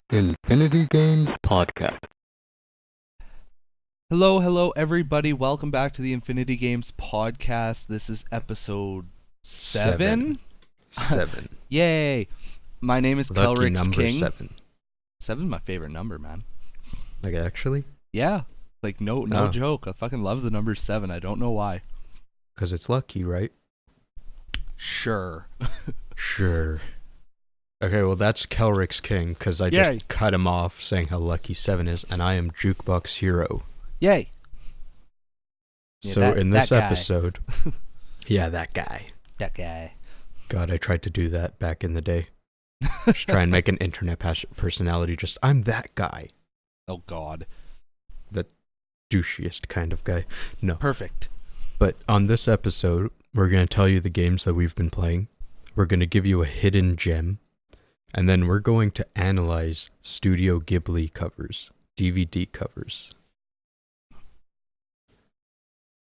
Infinity Games Podcast. Hello, everybody. Welcome back to the Infinity Games Podcast. This is episode 7? 7. Yay! My name is Lucky number KelryxsKing. 7. 7's my favorite number, man. Like, actually? Yeah. Like, no joke. I fucking love the number 7. I don't know why. Because it's lucky, right? Sure. Sure. Okay, well, that's KelryxsKing, because I Yay. just cut him off saying how lucky 7 is, and I am Jukeboxhero. Yay! Yeah, So in this that guy. episode... yeah, that guy. That guy. God, I tried to do that back in the day. Just try and make an internet personality, just, I'm that guy. Oh, God. The douchiest kind of guy. No. Perfect. But on this episode, we're going to tell you the games that we've been playing. We're going to give you a hidden gem. And then we're going to analyze Studio Ghibli covers, DVD covers.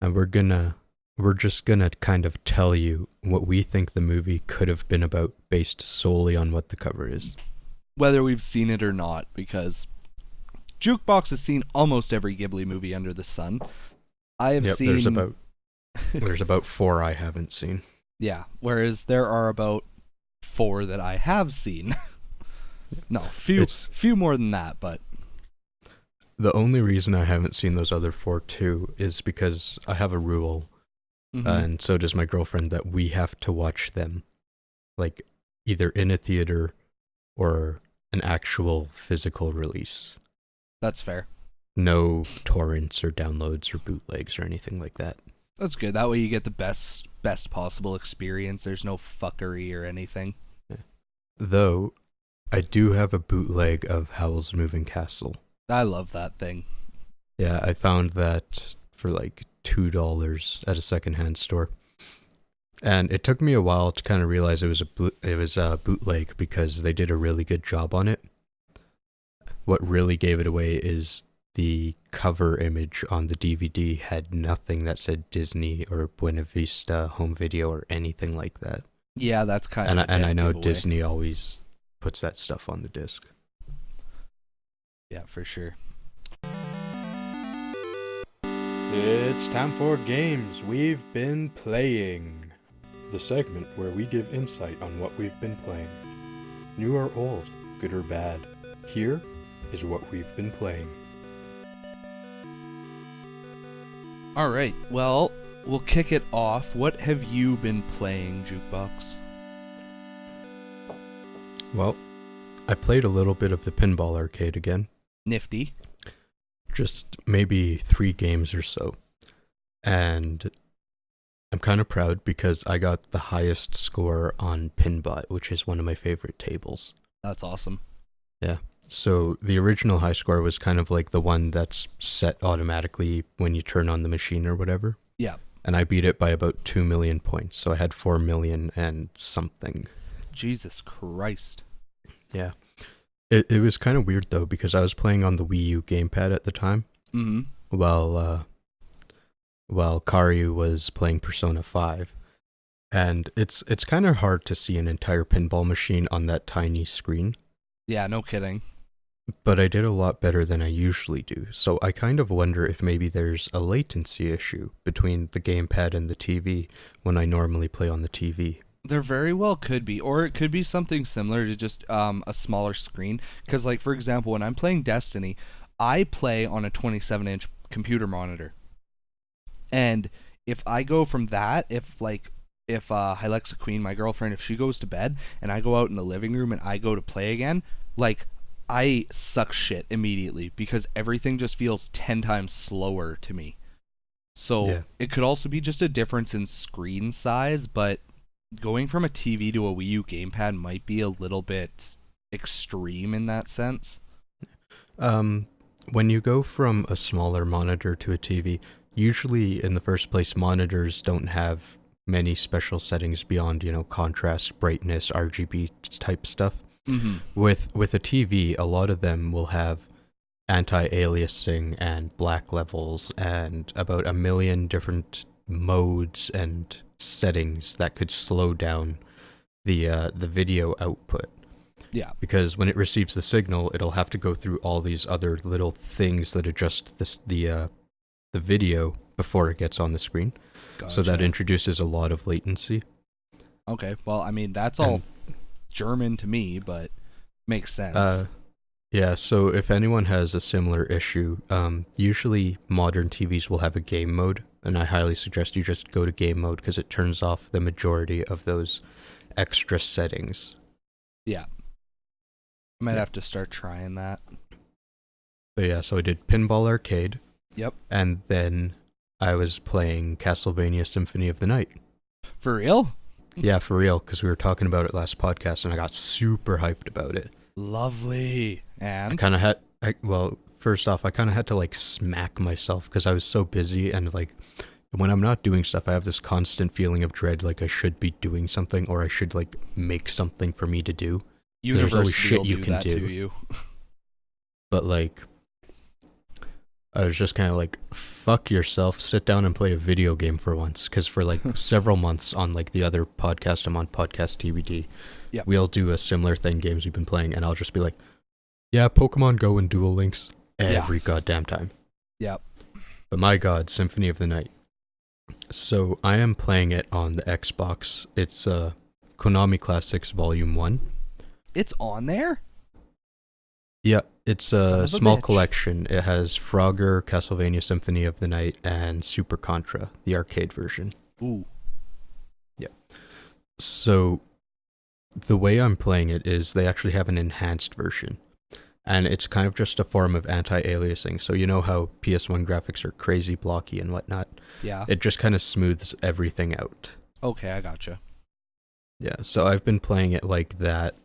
And we're just gonna kind of tell you what we think the movie could have been about based solely on what the cover is. Whether we've seen it or not, because Jukebox has seen almost every Ghibli movie under the sun. I have seen... There's about 4 I haven't seen. Yeah, whereas there are about 4 that I have seen. No, few more than that, but... The only reason I haven't seen those other 4 too is because I have a rule, and so does my girlfriend, that we have to watch them, like, either in a theater or an actual physical release. That's fair. No torrents or downloads or bootlegs or anything like that. That's good. That way you get the best possible experience. There's no fuckery or anything. Though, I do have a bootleg of Howl's Moving Castle. I love that thing. Yeah, I found that for like $2 at a secondhand store. And it took me a while to kind of realize it was a bootleg because they did a really good job on it. What really gave it away is the cover image on the DVD had nothing that said Disney or Buena Vista Home Video or anything like that. Yeah, that's kind of and I know giveaway. Disney always puts that stuff on the disc. Yeah, for sure. It's time for games we've been playing. The segment where we give insight on what we've been playing. New or old, good or bad. Here is what we've been playing. Alright, well, we'll kick it off. What have you been playing, Jukebox? Well, I played a little bit of the Pinball Arcade again. Nifty. Just maybe 3 games or so. And I'm kind of proud because I got the highest score on Pinbot, which is one of my favorite tables. That's awesome. Yeah. So the original high score was kind of like the one that's set automatically when you turn on the machine or whatever. Yeah. And I beat it by about 2 million points. So I had 4 million and something. Jesus Christ. Yeah. It was kind of weird, though, because I was playing on the Wii U gamepad at the time, while Kari was playing Persona 5. And it's kind of hard to see an entire pinball machine on that tiny screen. Yeah, no kidding. But I did a lot better than I usually do, so I kind of wonder if maybe there's a latency issue between the gamepad and the TV when I normally play on the TV. There very well could be, or it could be something similar to just a smaller screen. Because, like, for example, when I'm playing Destiny, I play on a 27-inch computer monitor. And if I go from that, if Hylexa Queen, my girlfriend, if she goes to bed and I go out in the living room and I go to play again, like, I suck shit immediately because everything just feels 10 times slower to me. So yeah. It could also be just a difference in screen size, but going from a TV to a Wii U gamepad might be a little bit extreme in that sense. When you go from a smaller monitor to a TV, usually in the first place, monitors don't have many special settings beyond, contrast, brightness, RGB type stuff. Mm-hmm. With a TV, a lot of them will have anti-aliasing and black levels and about 1 million different modes and settings that could slow down the video output. Yeah. Because when it receives the signal, it'll have to go through all these other little things that adjust the video before it gets on the screen. Gotcha. So that introduces a lot of latency. Okay, well, I mean, that's all German to me, but makes sense. Yeah, so if anyone has a similar issue, usually modern TVs will have a game mode, and I highly suggest you just go to game mode because it turns off the majority of those extra settings. Yeah. I might have to start trying that. But yeah, so I did Pinball Arcade. Yep. And then I was playing Castlevania Symphony of the Night. For real? Yeah, for real, because we were talking about it last podcast, and I got super hyped about it. Lovely. And? I kind of had, first off, I kind of had to, like, smack myself, because I was so busy, and, like, when I'm not doing stuff, I have this constant feeling of dread, like I should be doing something, or I should, like, make something for me to do. There's always shit you can do. But, like, I was just kind of like, fuck yourself, sit down and play a video game for once. Because for like several months on like the other podcast I'm on, Podcast TBD, yep. We'll do a similar thing, games we've been playing, and I'll just be like, yeah, Pokemon Go and Duel Links every goddamn time. Yep. But my god, Symphony of the Night. So I am playing it on the Xbox. It's Konami Classics Volume 1. It's on there? Yeah, it's a small collection. It has Frogger, Castlevania Symphony of the Night, and Super Contra, the arcade version. Ooh. Yeah. So the way I'm playing it is they actually have an enhanced version. And it's kind of just a form of anti-aliasing. So you know how PS1 graphics are crazy blocky and whatnot? Yeah. It just kind of smooths everything out. Okay, I gotcha. Yeah, so I've been playing it like that.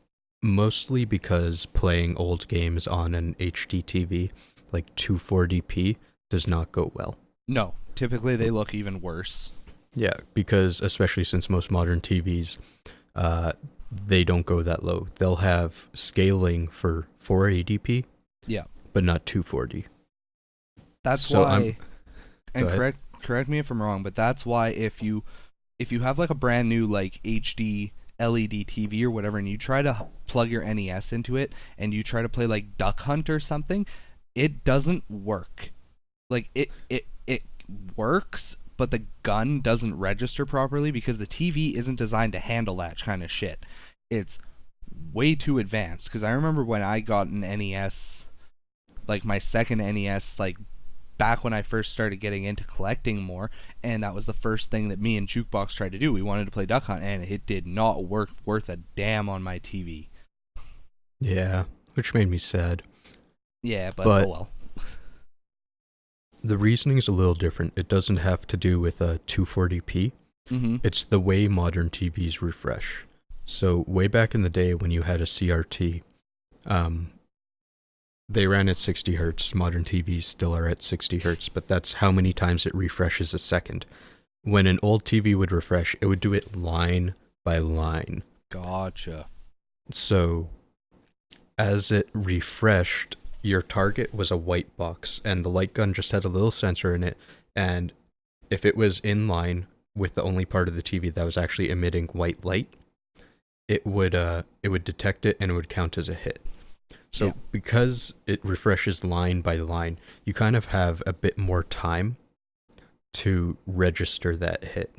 Mostly because playing old games on an HD TV, like 240p, does not go well. No, typically they look even worse. Yeah, because especially since most modern TVs, they don't go that low. They'll have scaling for 480p, yeah, but not 240. That's so why. And correct me if I'm wrong, but that's why if you have like a brand new like HD LED TV or whatever, and you try to plug your NES into it, and you try to play like Duck Hunt or something, it doesn't work. Like it works, but the gun doesn't register properly because the TV isn't designed to handle that kind of shit. It's way too advanced. Because I remember when I got an NES, like my second NES, like back when I first started getting into collecting more, and that was the first thing that me and Jukebox tried to do. We wanted to play Duck Hunt, and it did not work worth a damn on my TV. Yeah, which made me sad. Yeah, but oh well. The reasoning's a little different. It doesn't have to do with 240p. Mm-hmm. It's the way modern TVs refresh. So way back in the day when you had a CRT, they ran at 60 hertz. Modern TVs still are at 60 hertz, but that's how many times it refreshes a second. When an old TV would refresh, it would do it line by line. Gotcha. So as it refreshed, your target was a white box, and the light gun just had a little sensor in it, and if it was in line with the only part of the TV that was actually emitting white light, it would detect it and it would count as a hit. So because it refreshes line by line, you kind of have a bit more time to register that hit.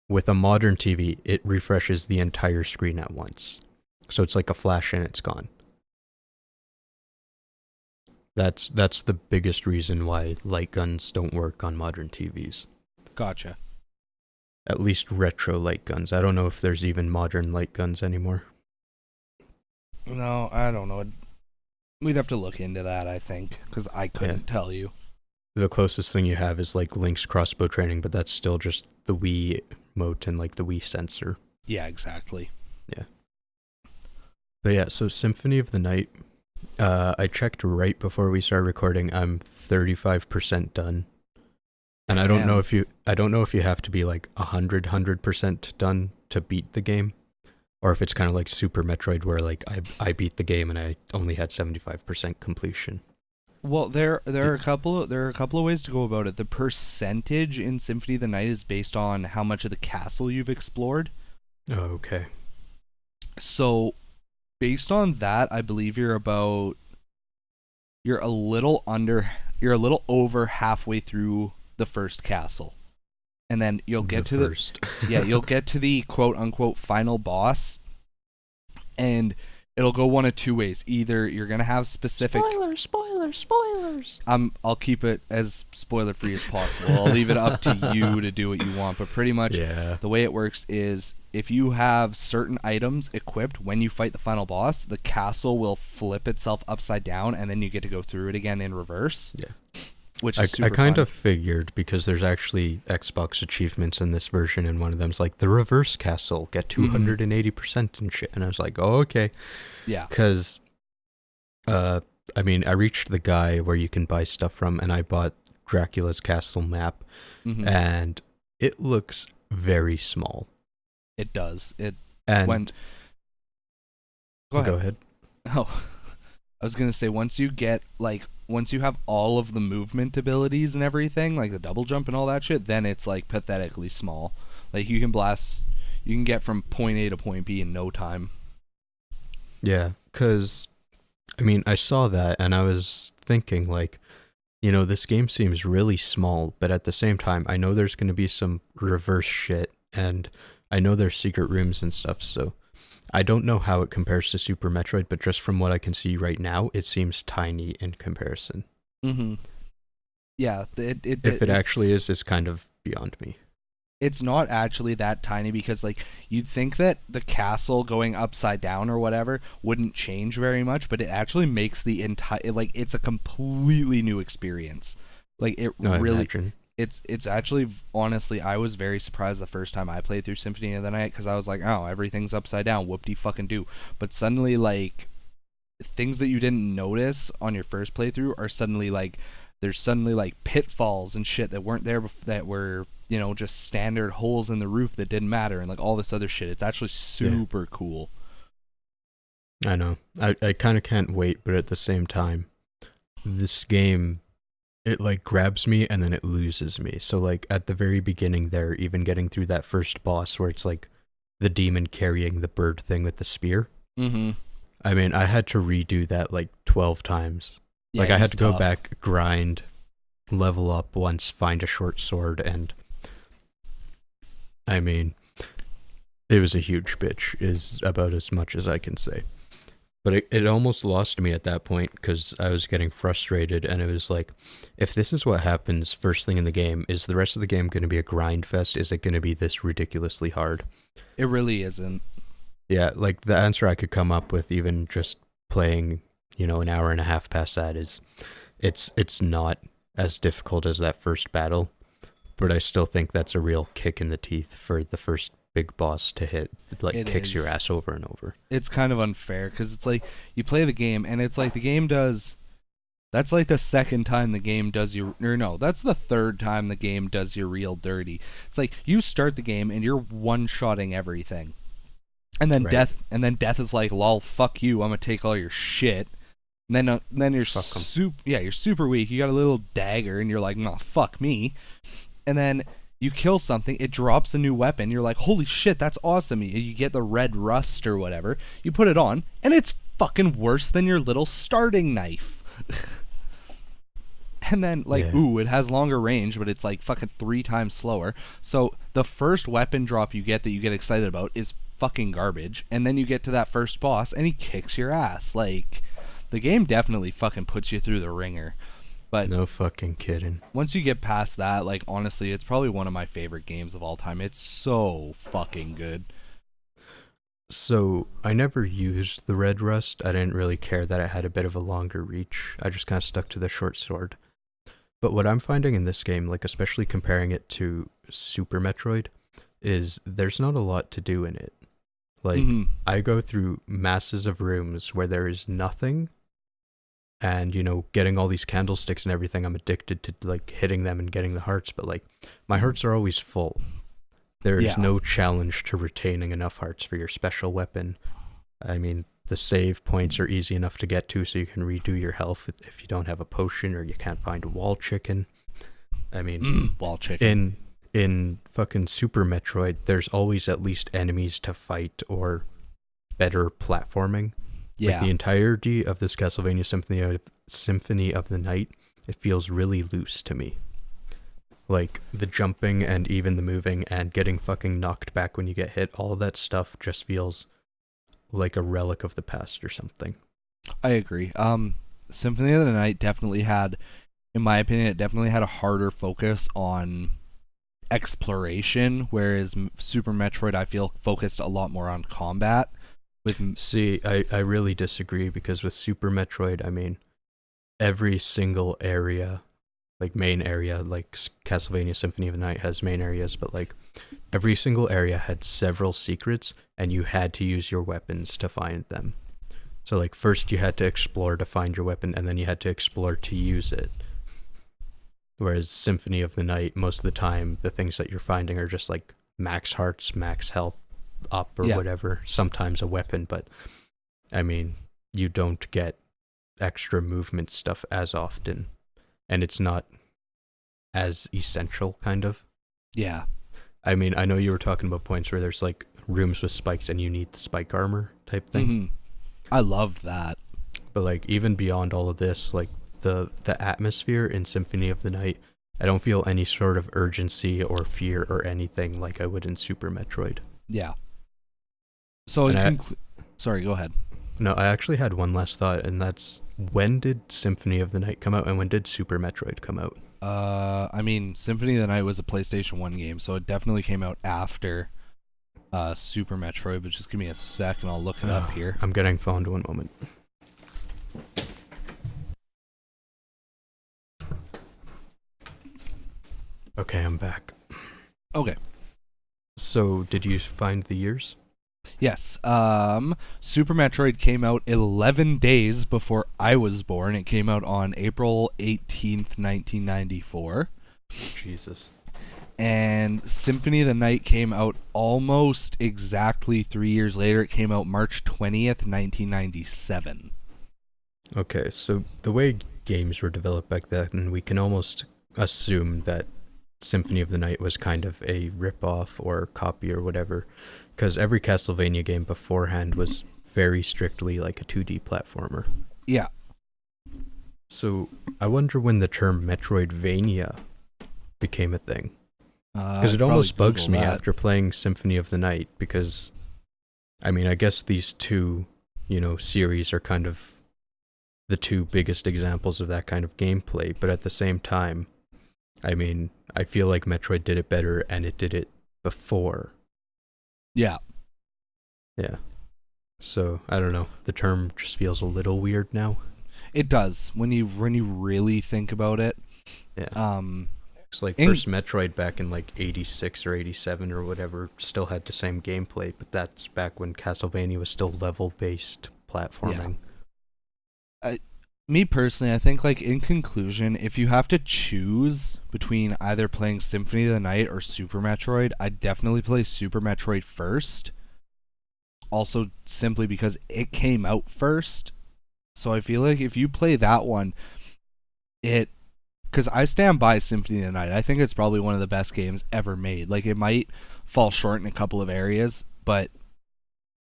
With a modern TV, it refreshes the entire screen at once. So it's like a flash and it's gone. That's the biggest reason why light guns don't work on modern TVs. Gotcha. At least retro light guns. I don't know if there's even modern light guns anymore. No, I don't know. We'd have to look into that, I think, because I couldn't tell you. The closest thing you have is like Link's crossbow training, but that's still just the Wii mote and like the Wii sensor. Yeah, exactly. Yeah. But yeah, so Symphony of the Night, I checked right before we started recording. I'm 35% done. And I don't know if you have to be like 100% done to beat the game, or if it's kind of like Super Metroid where like I beat the game and I only had 75% completion. Well, there are a couple of ways to go about it. The percentage in Symphony of the Night is based on how much of the castle you've explored. Oh, okay. So based on that, I believe you're a little over halfway through the first castle. And then you'll get to first. you'll get to the quote unquote final boss, and it'll go one of two ways. Either you're gonna have specific spoilers. I'll keep it as spoiler free as possible. I'll leave it up to you to do what you want, but pretty much the way it works is if you have certain items equipped when you fight the final boss, the castle will flip itself upside down, and then you get to go through it again in reverse. Yeah. Which is super I kind fun. of figured, because there's actually Xbox achievements in this version, and one of them's like the reverse castle, get 280% and shit. And I was like, oh, okay. Yeah. Because, I mean, I reached the guy where you can buy stuff from, and I bought Dracula's castle map, and it looks very small. It does. Go ahead. Oh, I was gonna say once you have all of the movement abilities and everything, like the double jump and all that shit, then it's like pathetically small. Like you can get from point A to point B in no time. Yeah, because, I mean, I saw that and I was thinking, like, you know, this game seems really small, but at the same time, I know there's going to be some reverse shit, and I know there's secret rooms and stuff, so I don't know how it compares to Super Metroid, but just from what I can see right now, it seems tiny in comparison. Yeah, if it actually is, it's kind of beyond me. It's not actually that tiny, because like you'd think that the castle going upside down or whatever wouldn't change very much, but it actually makes the entire, like, it's a completely new experience. Like it really, it's actually, honestly, I was very surprised the first time I played through Symphony of the Night, because I was like, oh, everything's upside down, whoop-de-fucking-do. But suddenly, like, things that you didn't notice on your first playthrough are suddenly like, there's suddenly like pitfalls and shit that weren't there that were, you know, just standard holes in the roof that didn't matter, and like all this other shit. It's actually super cool. I know. I kind of can't wait, but at the same time, this game, it like grabs me and then it loses me. So like at the very beginning there, even getting through that first boss where it's like the demon carrying the bird thing with the spear. I mean, I had to redo that like 12 times. Yeah, like I had to go back, grind, level up once, find a short sword, and I mean, it was a huge bitch, is about as much as I can say. But it almost lost me at that point, because I was getting frustrated, and it was like, if this is what happens first thing in the game, is the rest of the game going to be a grind fest? Is it going to be this ridiculously hard? It really isn't. Yeah, like the answer I could come up with, even just playing, you know, an hour and a half past that, is it's not as difficult as that first battle, but I still think that's a real kick in the teeth for the first big boss to hit. It like kicks your ass over and over. It's kind of unfair, because it's like you play the game and it's like the game does, that's like the second time the game does you, or no, that's the third time the game does you real dirty. It's like you start the game and you're one-shotting everything, and then death is like, lol, fuck you, I'm gonna take all your shit. And then you're you're super weak. You got a little dagger, and you're like, no, fuck me. And then you kill something, it drops a new weapon. You're like, holy shit, that's awesome. You get the red rust or whatever. You put it on, and it's fucking worse than your little starting knife. And then, like, it has longer range, but it's like fucking 3 times slower. So the first weapon drop you get that you get excited about is fucking garbage. And then you get to that first boss, and he kicks your ass. Like, the game definitely fucking puts you through the ringer. But no fucking kidding. Once you get past that, like, honestly, it's probably one of my favorite games of all time. It's so fucking good. So, I never used the red rust. I didn't really care that it had a bit of a longer reach. I just kind of stuck to the short sword. But what I'm finding in this game, like especially comparing it to Super Metroid, is there's not a lot to do in it. Like, I go through masses of rooms where there is nothing. And, you know, getting all these candlesticks and everything, I'm addicted to, like, hitting them and getting the hearts. But, like, my hearts are always full. There is no challenge to retaining enough hearts for your special weapon. I mean, the save points are easy enough to get to, so you can redo your health if you don't have a potion or you can't find wall chicken. I mean, wall chicken. In fucking Super Metroid, there's always at least enemies to fight or better platforming. Like Yeah. the entirety of this Castlevania Symphony of the Night, it feels really loose to me. Like the jumping and even the moving and getting fucking knocked back when you get hit, all that stuff just feels like a relic of the past or something. I agree. Symphony of the Night definitely had, in my opinion, it definitely had a harder focus on exploration, whereas Super Metroid, I feel, focused a lot more on combat. See, I really disagree, because with Super Metroid, I mean, every single area, like main area, like Castlevania Symphony of the Night has main areas, but like every single area had several secrets, and you had to use your weapons to find them. So like first you had to explore to find your weapon, and then you had to explore to use it. Whereas Symphony of the Night, most of the time, the things that you're finding are just like max hearts, max health up, or whatever. Sometimes a weapon, but I mean, you don't get extra movement stuff as often, and it's not as essential, kind of. Yeah. I mean, I know you were talking about points where there's like rooms with spikes and you need the spike armor type thing. Mm-hmm. I loved that. But like even beyond all of this, like the atmosphere in Symphony of the Night, I don't feel any sort of urgency or fear or anything like I would in Super Metroid. Yeah. So sorry, go ahead. No, I actually had one last thought, and that's, when did Symphony of the Night come out, and when did Super Metroid come out? I mean, Symphony of the Night was a PlayStation 1 game, so it definitely came out after Super Metroid, but just give me a sec and I'll look it up here. I'm getting phoned, one moment. Okay, I'm back. Okay. So, did you find the years? Yes. Super Metroid came out 11 days before I was born. It came out on April 18th, 1994. Jesus. And Symphony of the Night came out almost exactly 3 years later. It came out March 20th, 1997. Okay, so the way games were developed back then, we can almost assume that Symphony of the Night was kind of a rip-off or copy or whatever, because every Castlevania game beforehand was very strictly like a 2D platformer. Yeah. So I wonder when the term Metroidvania became a thing. Because it almost bugs me after playing Symphony of the Night, because, I mean, I guess these two, series are kind of the two biggest examples of that kind of gameplay, but at the same time, I mean, I feel like Metroid did it better, and it did it before. Yeah. Yeah. So, I don't know. The term just feels a little weird now. It does, when you really think about it. Yeah. It's like first Metroid back in like 86 or 87 or whatever still had the same gameplay, but that's back when Castlevania was still level-based platforming. Yeah. Me personally, I think, like, in conclusion, if you have to choose between either playing Symphony of the Night or Super Metroid, I'd definitely play Super Metroid first. Also, simply because it came out first. So I feel like if you play that one, because I stand by Symphony of the Night. I think it's probably one of the best games ever made. Like, it might fall short in a couple of areas, but,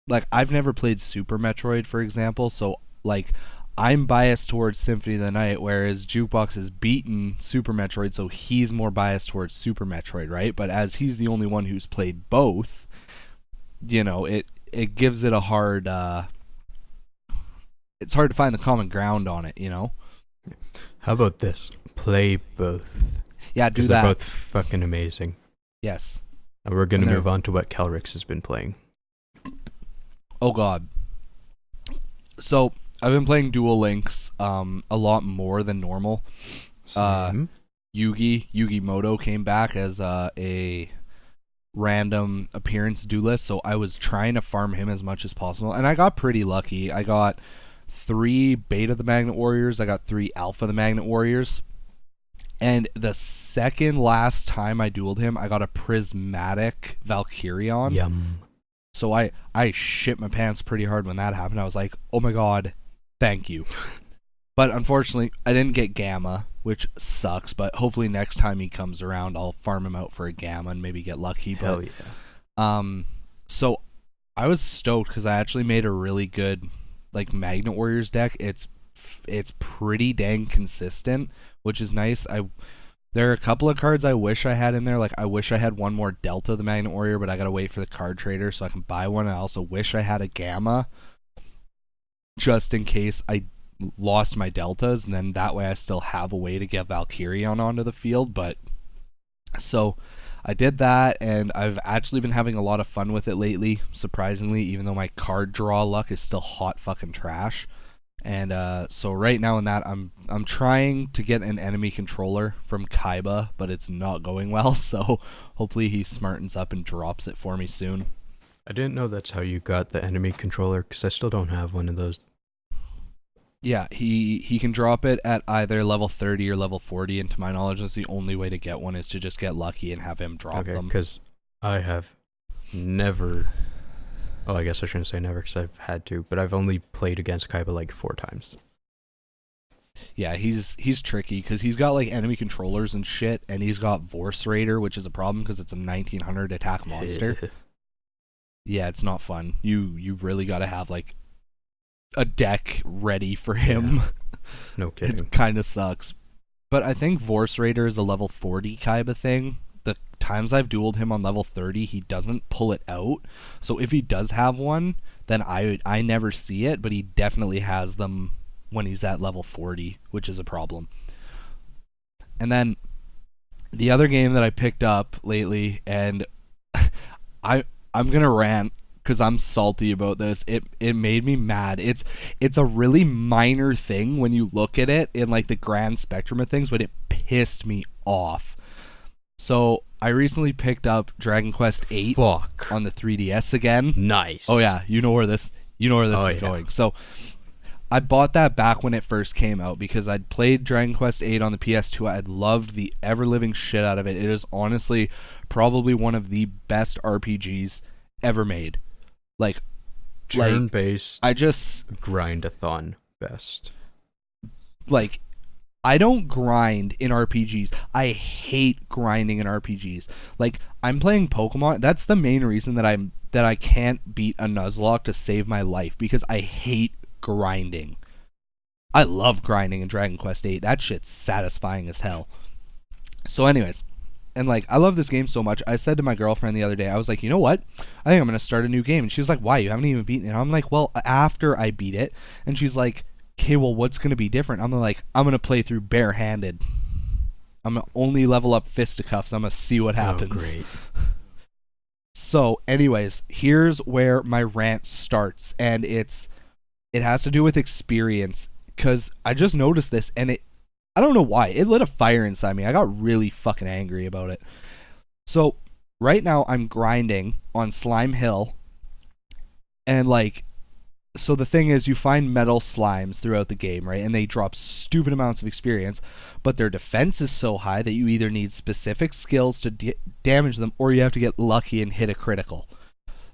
like, I've never played Super Metroid, for example, so, like, I'm biased towards Symphony of the Night, whereas Jukebox has beaten Super Metroid, so he's more biased towards Super Metroid, right? But as he's the only one who's played both, it gives it a hard... it's hard to find the common ground on it, How about this? Play both. Yeah, do that. Because they're both fucking amazing. Yes. And we're going to move on to what Kelryx has been playing. Oh, God. So, I've been playing Duel Links a lot more than normal. Yugi Moto came back as a random appearance duelist, so I was trying to farm him as much as possible, and I got pretty lucky. I got 3 Beta the Magnet Warriors, I got 3 Alpha the Magnet Warriors, and the second last time I dueled him, I got a Prismatic Valkyrion. Yum. So I shit my pants pretty hard when that happened. I was like, oh my god, thank you. But unfortunately, I didn't get Gamma, which sucks, but hopefully next time he comes around, I'll farm him out for a Gamma and maybe get lucky. Hell yeah. So I was stoked because I actually made a really good like Magnet Warriors deck, it's pretty dang consistent, which is nice. There are a couple of cards I wish I had in there. Like, I wish I had one more Delta, the Magnet Warrior, but I gotta wait for the card trader so I can buy one. I also wish I had a Gamma, just in case I lost my Deltas, and then that way I still have a way to get Valkyrion onto the field. But, so, I did that, and I've actually been having a lot of fun with it lately, surprisingly, even though my card draw luck is still hot fucking trash. And so right now in that, I'm trying to get an enemy controller from Kaiba, but it's not going well, so hopefully he smartens up and drops it for me soon. I didn't know that's how you got the enemy controller, because I still don't have one of those. Yeah, he can drop it at either level 30 or level 40, and to my knowledge, that's the only way to get one, is to just get lucky and have him drop them. Because I have never... Oh, I guess I shouldn't say never, because I've had to, but I've only played against Kaiba like 4 times. Yeah, he's tricky, because he's got like enemy controllers and shit, and he's got Vorse Raider, which is a problem, because it's a 1900 attack monster. Yeah, it's not fun. You really gotta have like a deck ready for him. Yeah. No kidding. It kind of sucks. But I think Vorse Raider is a level 40 Kaiba thing. The times I've dueled him on level 30, he doesn't pull it out. So if he does have one, then I never see it, but he definitely has them when he's at level 40, which is a problem. And then the other game that I picked up lately, and I'm gonna rant because I'm salty about this. It made me mad. It's a really minor thing when you look at it in like the grand spectrum of things, but it pissed me off. So I recently picked up Dragon Quest VIII on the 3DS again. Nice. Oh yeah, you know where this is going. So I bought that back when it first came out because I'd played Dragon Quest VIII on the PS2. I'd loved the ever-living shit out of it. It is honestly probably one of the best RPGs ever made. Like turn-based, I just grind-a-thon best. Like, I don't grind in RPGs. I hate grinding in RPGs. Like, I'm playing Pokemon. That's the main reason that I can't beat a Nuzlocke to save my life, because I hate grinding. I love grinding in Dragon Quest VIII. That shit's satisfying as hell. So anyways, and like, I love this game so much. I said to my girlfriend the other day, I was like, you know what? I think I'm going to start a new game. And she was like, why? You haven't even beaten it. I'm like, well, after I beat it. And she's like, okay, well, what's going to be different? I'm like, I'm going to play through barehanded. I'm going to only level up fisticuffs. I'm going to see what happens. Oh, great. So, anyways, here's where my rant starts. And it has to do with experience. Because I just noticed this, and I don't know why. It lit a fire inside me. I got really fucking angry about it. So, right now, I'm grinding on Slime Hill. And, like, so the thing is, you find metal slimes throughout the game, right? And they drop stupid amounts of experience. But their defense is so high that you either need specific skills to damage them, or you have to get lucky and hit a critical.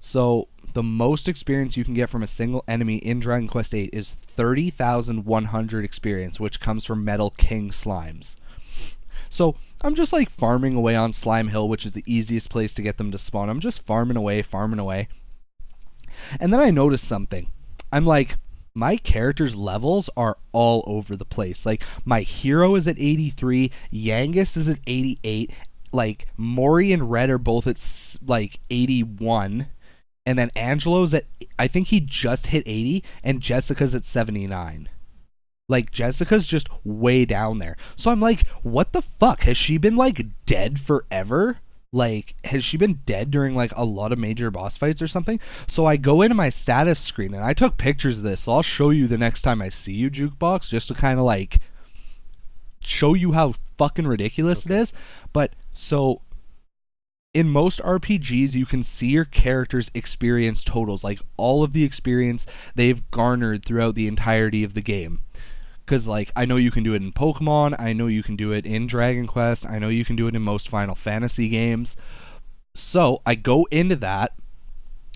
So, the most experience you can get from a single enemy in Dragon Quest VIII is 30,100 experience, which comes from Metal King slimes. So I'm just like farming away on Slime Hill, which is the easiest place to get them to spawn. I'm just farming away. And then I noticed something. I'm like, my character's levels are all over the place. Like, my hero is at 83, Yangus is at 88, like, Mori and Red are both at like 81. And then Angelo's at, I think he just hit 80, and Jessica's at 79. Like, Jessica's just way down there. So I'm like, what the fuck? Has she been, like, dead forever? Like, has she been dead during, like, a lot of major boss fights or something? So I go into my status screen, and I took pictures of this, so I'll show you the next time I see you, Jukebox, just to kind of, like, show you how fucking ridiculous it is. But, so in most RPGs, you can see your character's experience totals, like all of the experience they've garnered throughout the entirety of the game. Because, like, I know you can do it in Pokemon, I know you can do it in Dragon Quest, I know you can do it in most Final Fantasy games. So, I go into that,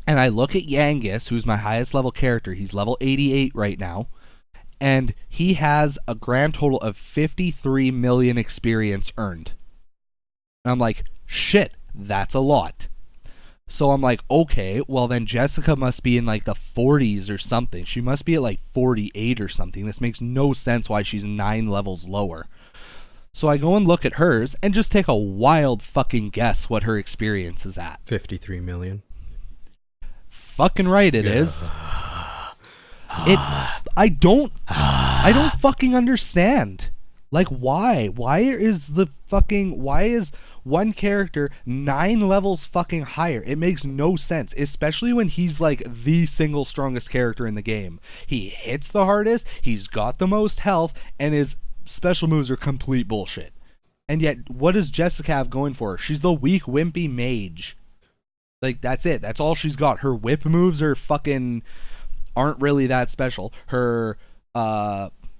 and I look at Yangus, who's my highest level character. He's level 88 right now, and he has a grand total of 53 million experience earned. And I'm like, shit. That's a lot. So I'm like, okay, well then Jessica must be in like the 40s or something. She must be at like 48 or something. This makes no sense why she's 9 levels lower. So I go and look at hers and just take a wild fucking guess what her experience is at. 53 million. Fucking right it is. I don't fucking understand. Like, why? Why is one character 9 levels fucking higher? It makes no sense, especially when he's like the single strongest character in the game. He hits the hardest, he's got the most health, and his special moves are complete bullshit. And yet, what does Jessica have going for her? She's the weak, wimpy mage. Like, that's it. That's all she's got. Her whip moves aren't really that special. Her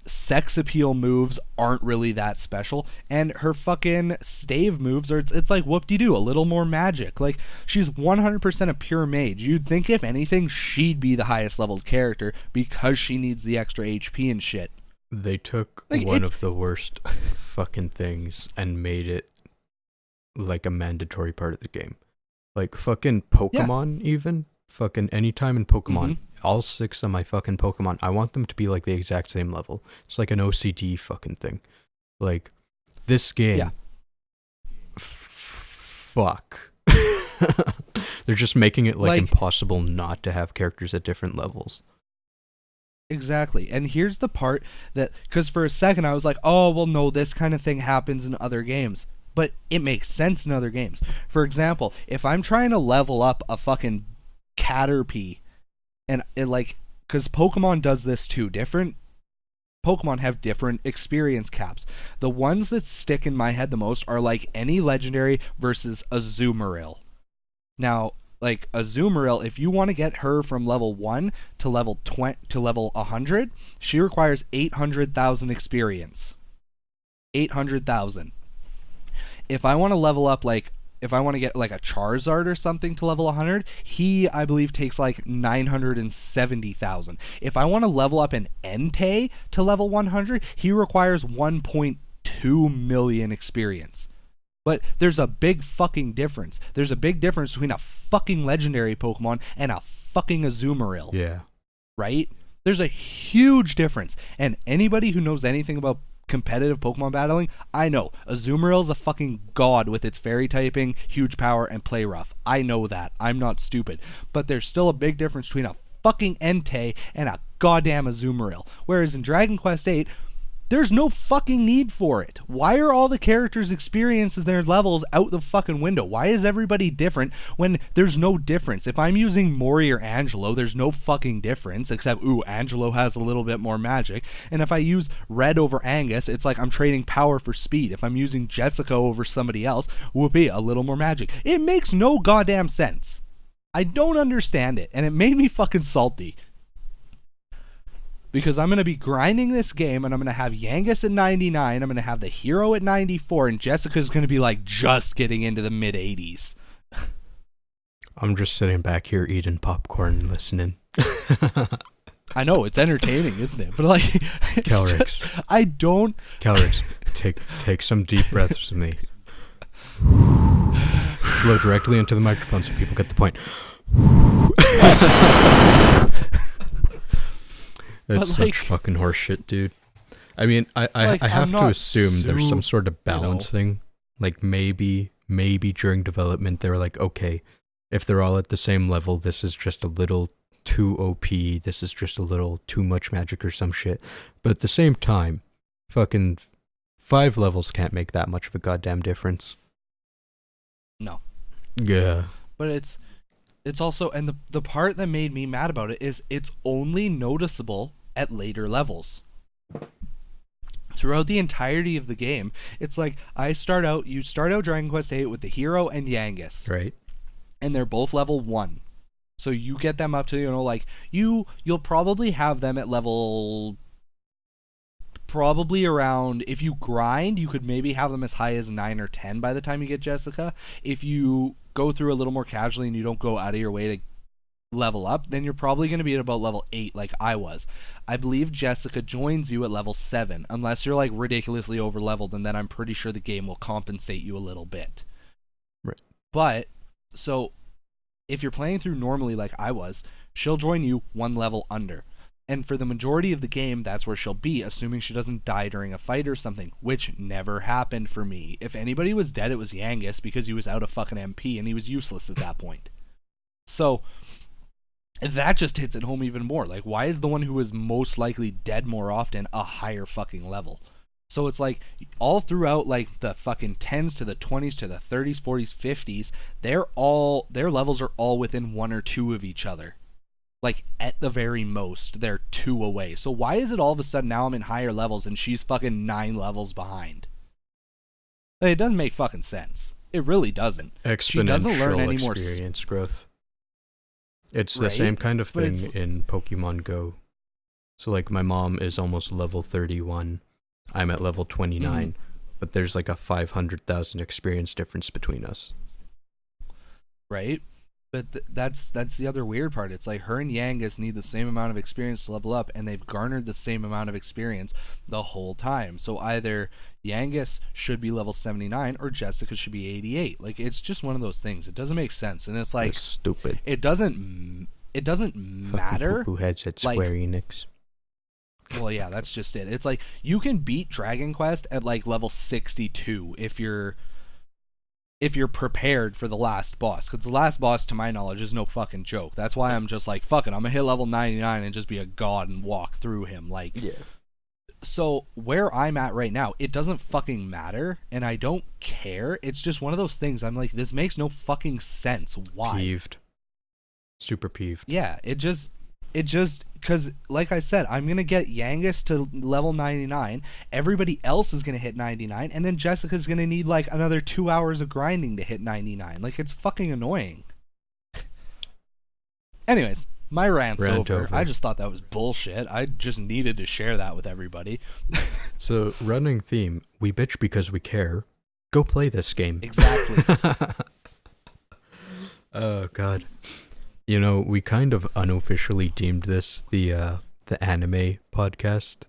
sex appeal moves aren't really that special, and her fucking stave moves are it's like whoop-de-doo, a little more magic. Like, she's 100% a pure mage. You'd think if anything she'd be the highest leveled character because she needs the extra HP and shit. They took one of the worst fucking things and made it like a mandatory part of the game. Like fucking Pokemon, even fucking anytime in Pokemon, all 6 of my fucking Pokemon, I want them to be like the exact same level. It's like an OCD fucking thing. Like, this game, fuck. They're just making it like impossible not to have characters at different levels. Exactly. And here's the part that, because for a second I was like, oh, well, no, this kind of thing happens in other games. But it makes sense in other games. For example, if I'm trying to level up a fucking Caterpie, and it like, because Pokemon does this too, different Pokemon have different experience caps. The ones that stick in my head the most are like any legendary versus Azumarill. Now, like Azumarill, if you want to get her from level 1 to level 20 to level 100, she requires 800,000 experience. 800,000. If I want to level up, like, if I want to get like a Charizard or something to level 100, he, I believe, takes like 970,000. If I want to level up an Entei to level 100, he requires 1.2 million experience. But there's a big fucking difference. There's a big difference between a fucking legendary Pokemon and a fucking Azumarill. Yeah. Right? There's a huge difference. And anybody who knows anything about competitive Pokemon battling, I know Azumarill's a fucking god with its fairy typing, huge power, and play rough. I know that. I'm not stupid. But there's still a big difference between a fucking Entei and a goddamn Azumarill. Whereas in Dragon Quest VIII, there's no fucking need for it. Why are all the characters' experiences, their levels, out the fucking window? Why is everybody different when there's no difference? If I'm using Mori or Angelo, there's no fucking difference, except, ooh, Angelo has a little bit more magic. And if I use Red over Angus, it's like I'm trading power for speed. If I'm using Jessica over somebody else, whoopee, a little more magic. It makes no goddamn sense. I don't understand it, and it made me fucking salty. Because I'm going to be grinding this game, and I'm going to have Yangus at 99, I'm going to have the hero at 94, and Jessica's going to be like just getting into the mid-80s. I'm just sitting back here eating popcorn listening. I know, it's entertaining, isn't it? But like, Kelryx. I don't... Kelryx, take some deep breaths with me. Blow directly into the microphone so people get the point. That's like, such fucking horseshit, dude. I mean, I have to assume there's some sort of balancing. Like maybe during development they were like, okay, if they're all at the same level, this is just a little too OP, this is just a little too much magic or some shit. But at the same time, fucking 5 levels can't make that much of a goddamn difference. No. Yeah. But it's also, and the part that made me mad about it is it's only noticeable at later levels. Throughout the entirety of the game, it's like you start out Dragon Quest VIII with the hero and Yangus. Right. And they're both level 1. So you get them up to, like, you'll probably have them at level, probably around, if you grind, you could maybe have them as high as 9 or 10 by the time you get Jessica. If you go through a little more casually and you don't go out of your way to level up, then you're probably going to be at about level 8 like I was. I believe Jessica joins you at level 7, unless you're like ridiculously over leveled, and then I'm pretty sure the game will compensate you a little bit. Right. But, so if you're playing through normally like I was, she'll join you one level under. And for the majority of the game, that's where she'll be, assuming she doesn't die during a fight or something, which never happened for me. If anybody was dead, it was Yangus, because he was out of fucking MP and he was useless at that point. So that just hits it home even more. Like, why is the one who is most likely dead more often a higher fucking level? So it's like all throughout like the fucking 10s to the 20s to the 30s, 40s, 50s, their levels are all within 1 or 2 of each other. Like, at the very most, they're 2 away. So why is it all of a sudden now I'm in higher levels and she's fucking 9 levels behind? Like, it doesn't make fucking sense. It really doesn't. Exponential She doesn't learn any more experience growth. It's the Right? same kind of But thing in Pokemon Go. So, like, my mom is almost level 31. I'm at level 29. But there's like a 500,000 experience difference between us. Right? But that's the other weird part. It's like her and Yangus need the same amount of experience to level up, and they've garnered the same amount of experience the whole time. So either Yangus should be level 79 or Jessica should be 88. Like, it's just one of those things. It doesn't make sense, and it's like That's stupid. It doesn't matter. Fucking heads at Like, Square Enix. well, yeah, that's just it. It's like you can beat Dragon Quest at like level 62 if you're prepared for the last boss, because the last boss, to my knowledge, is no fucking joke. That's why I'm just like, fuck it, I'm gonna hit level 99 and just be a god and walk through him. Like, Yeah. So where I'm at right now, it doesn't fucking matter, and I don't care. It's just one of those things. I'm like, this makes no fucking sense. Why? Peeved. Super peeved. Yeah, it just, because, like I said, I'm going to get Yangus to level 99, everybody else is going to hit 99, and then Jessica's going to need, like, another 2 hours of grinding to hit 99. Like, it's fucking annoying. Anyways, my rant's over. I just thought that was bullshit. I just needed to share that with everybody. So, running theme, we bitch because we care. Go play this game. Exactly. Oh, God. You know, we kind of unofficially deemed this the anime podcast.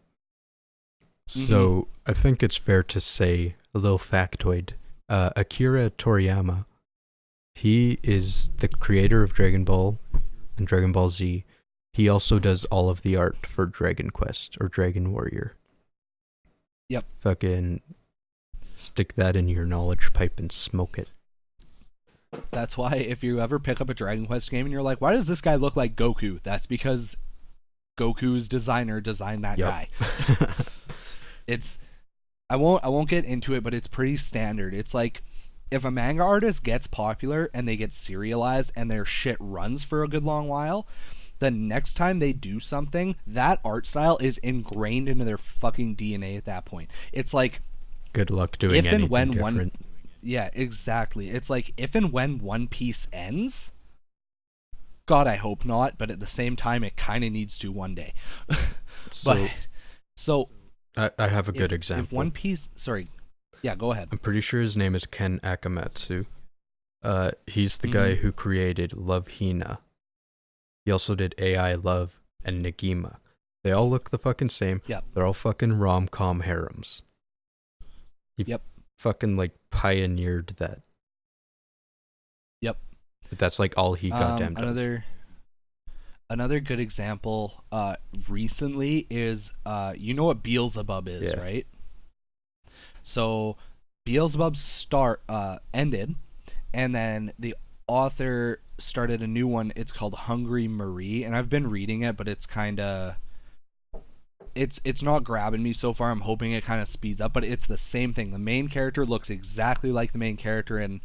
So, I think it's fair to say, a little factoid, Akira Toriyama, he is the creator of Dragon Ball and Dragon Ball Z. He also does all of the art for Dragon Quest or Dragon Warrior. Yep. Fucking stick that in your knowledge pipe and smoke it. That's why if you ever pick up a Dragon Quest game and you're like, why does this guy look like Goku? That's because Goku's designer designed that guy. It's, I won't get into it, but it's pretty standard. It's like, if a manga artist gets popular and they get serialized and their shit runs for a good long while, the next time they do something, that art style is ingrained into their fucking DNA at that point. It's like, good luck doing if anything and when different. Yeah, exactly. It's like, if and when One Piece ends, God, I hope not, but at the same time, it kind of needs to one day. So I have a good example. If One Piece, sorry, yeah, go ahead. I'm pretty sure his name is Ken Akamatsu. He's the guy who created Love Hina. He also did AI Love and Negima. They all look the fucking same. Yep. They're all fucking rom-com harems. Yep. Fucking like pioneered that. Yep. But that's like all he goddamn does. Another good example recently is you know what Beelzebub is, Yeah. right? So Beelzebub ended, and then the author started a new one. It's called Hungry Marie, and I've been reading it, but it's kind of it's not grabbing me so far. I'm hoping it kind of speeds up, but it's the same thing. The main character looks exactly like the main character in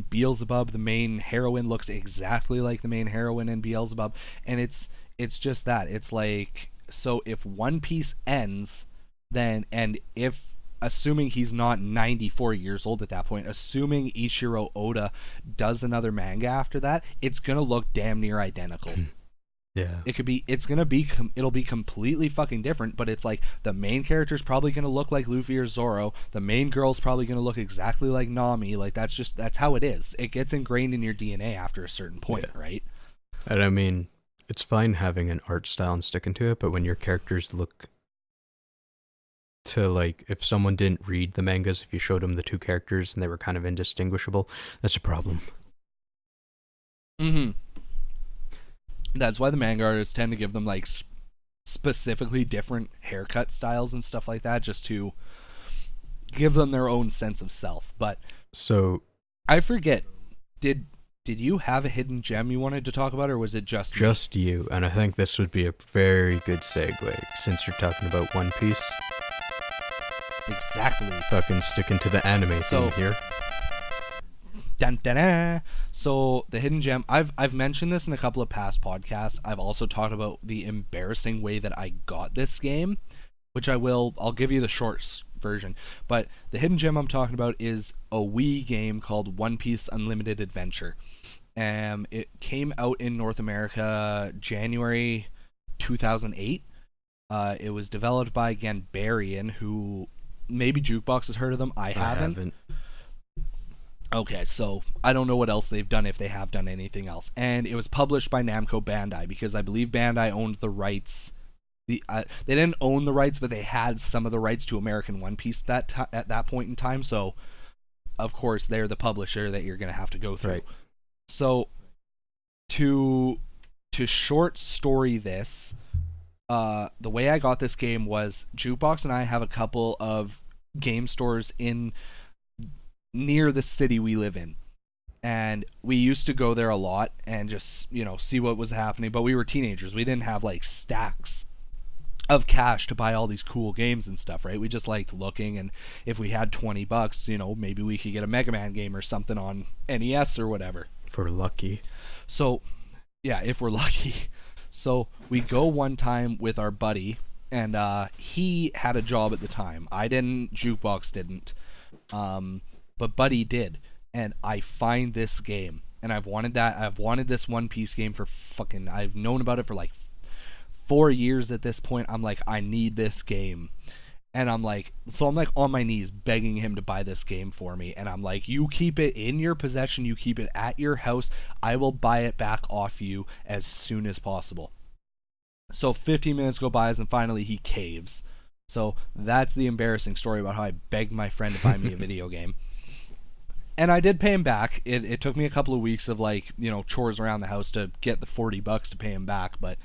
Beelzebub. The main heroine looks exactly like the main heroine in Beelzebub, and it's just that. It's like, so if One Piece ends, then, and if, assuming he's not 94 years old at that point, assuming Ichiro Oda does another manga after that, it's gonna look damn near identical. Yeah. It'll be completely fucking different, but it's like the main character's probably gonna look like Luffy or Zoro. The main girl's probably gonna look exactly like Nami. Like, that's how it is. It gets ingrained in your DNA after a certain point, right? And I mean, it's fine having an art style and sticking to it, but when your characters look to, like, if someone didn't read the mangas, if you showed them the two characters and they were kind of indistinguishable, that's a problem. Mm-hmm. That's why the manga artists tend to give them, like, specifically different haircut styles and stuff like that, just to give them their own sense of self. But so I forget, did you have a hidden gem you wanted to talk about, or was it just me? you, and I think this would be a very good segue since you're talking about One Piece. Exactly. Fucking sticking to the anime theme here. Dun, dun, dun. So the hidden gem, I've mentioned this in a couple of past podcasts. I've also talked about the embarrassing way that I got this game, which I'll give you the short version. But the hidden gem I'm talking about is a Wii game called One Piece Unlimited Adventure. It came out in North America January 2008. It was developed by, again, Barian, who maybe Jukebox has heard of them. I haven't. Okay, so I don't know what else they've done, if they have done anything else. And it was published by Namco Bandai, because I believe Bandai owned the rights. They didn't own the rights, but they had some of the rights to American One Piece at that point in time. So, of course, they're the publisher that you're going to have to go through. Right. So, to short story this, the way I got this game was Jukebox and I have a couple of game stores near the city we live in, and we used to go there a lot and just, see what was happening. But we were teenagers. We didn't have like stacks of cash to buy all these cool games and stuff, right? We just liked looking, and if we had $20, maybe we could get a Mega Man game or something on NES or whatever. If we're lucky. So, yeah, if we're lucky. So we go one time with our buddy, and he had a job at the time. I didn't. Jukebox didn't. But Buddy did. And I find this game, and I've wanted this One Piece game for I've known about it for like 4 years at this point. I'm like, I need this game. And I'm like on my knees begging him to buy this game for me. And I'm like, you keep it in your possession. You keep it at your house. I will buy it back off you as soon as possible. So 15 minutes go by, and finally he caves. So that's the embarrassing story about how I begged my friend to buy me a video game. And I did pay him back. It took me a couple of weeks of chores around the house to get the $40 to pay him back, but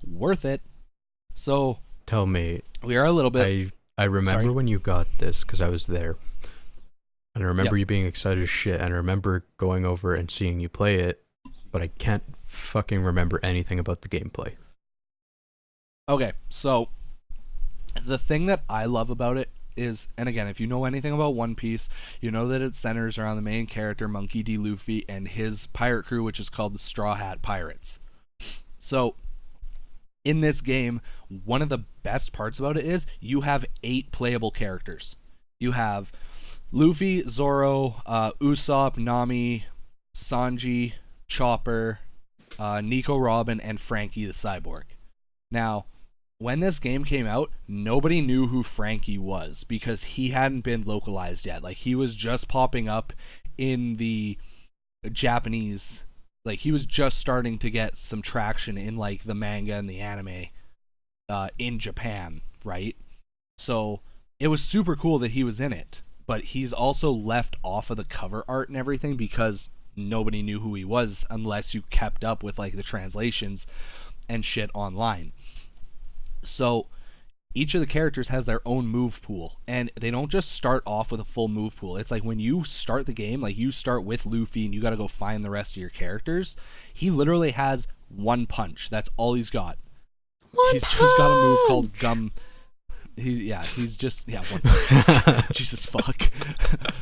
worth it. So tell me, we are a little bit. I remember Sorry? when you got this, because I was there, and I remember Yep. you being excited as shit, and I remember going over and seeing you play it, but I can't fucking remember anything about the gameplay. Okay, so the thing that I love about it is, and again, if you know anything about One Piece, you know that it centers around the main character, Monkey D. Luffy, and his pirate crew, which is called the Straw Hat Pirates. So, in this game, one of the best parts about it is you have 8 playable characters. You have Luffy, Zoro, Usopp, Nami, Sanji, Chopper, Nico Robin, and Frankie the Cyborg. Now, when this game came out, nobody knew who Frankie was because he hadn't been localized yet. Like, he was just popping up in the Japanese. Like, he was just starting to get some traction in, like, the manga and the anime in Japan, right? So, it was super cool that he was in it. But he's also left off of the cover art and everything because nobody knew who he was unless you kept up with, like, the translations and shit online. So each of the characters has their own move pool, and they don't just start off with a full move pool. It's like when you start the game, like you start with Luffy and you got to go find the rest of your characters. He literally has one punch. That's all he's got. He's just got a move called Gum. One punch. Jesus fuck.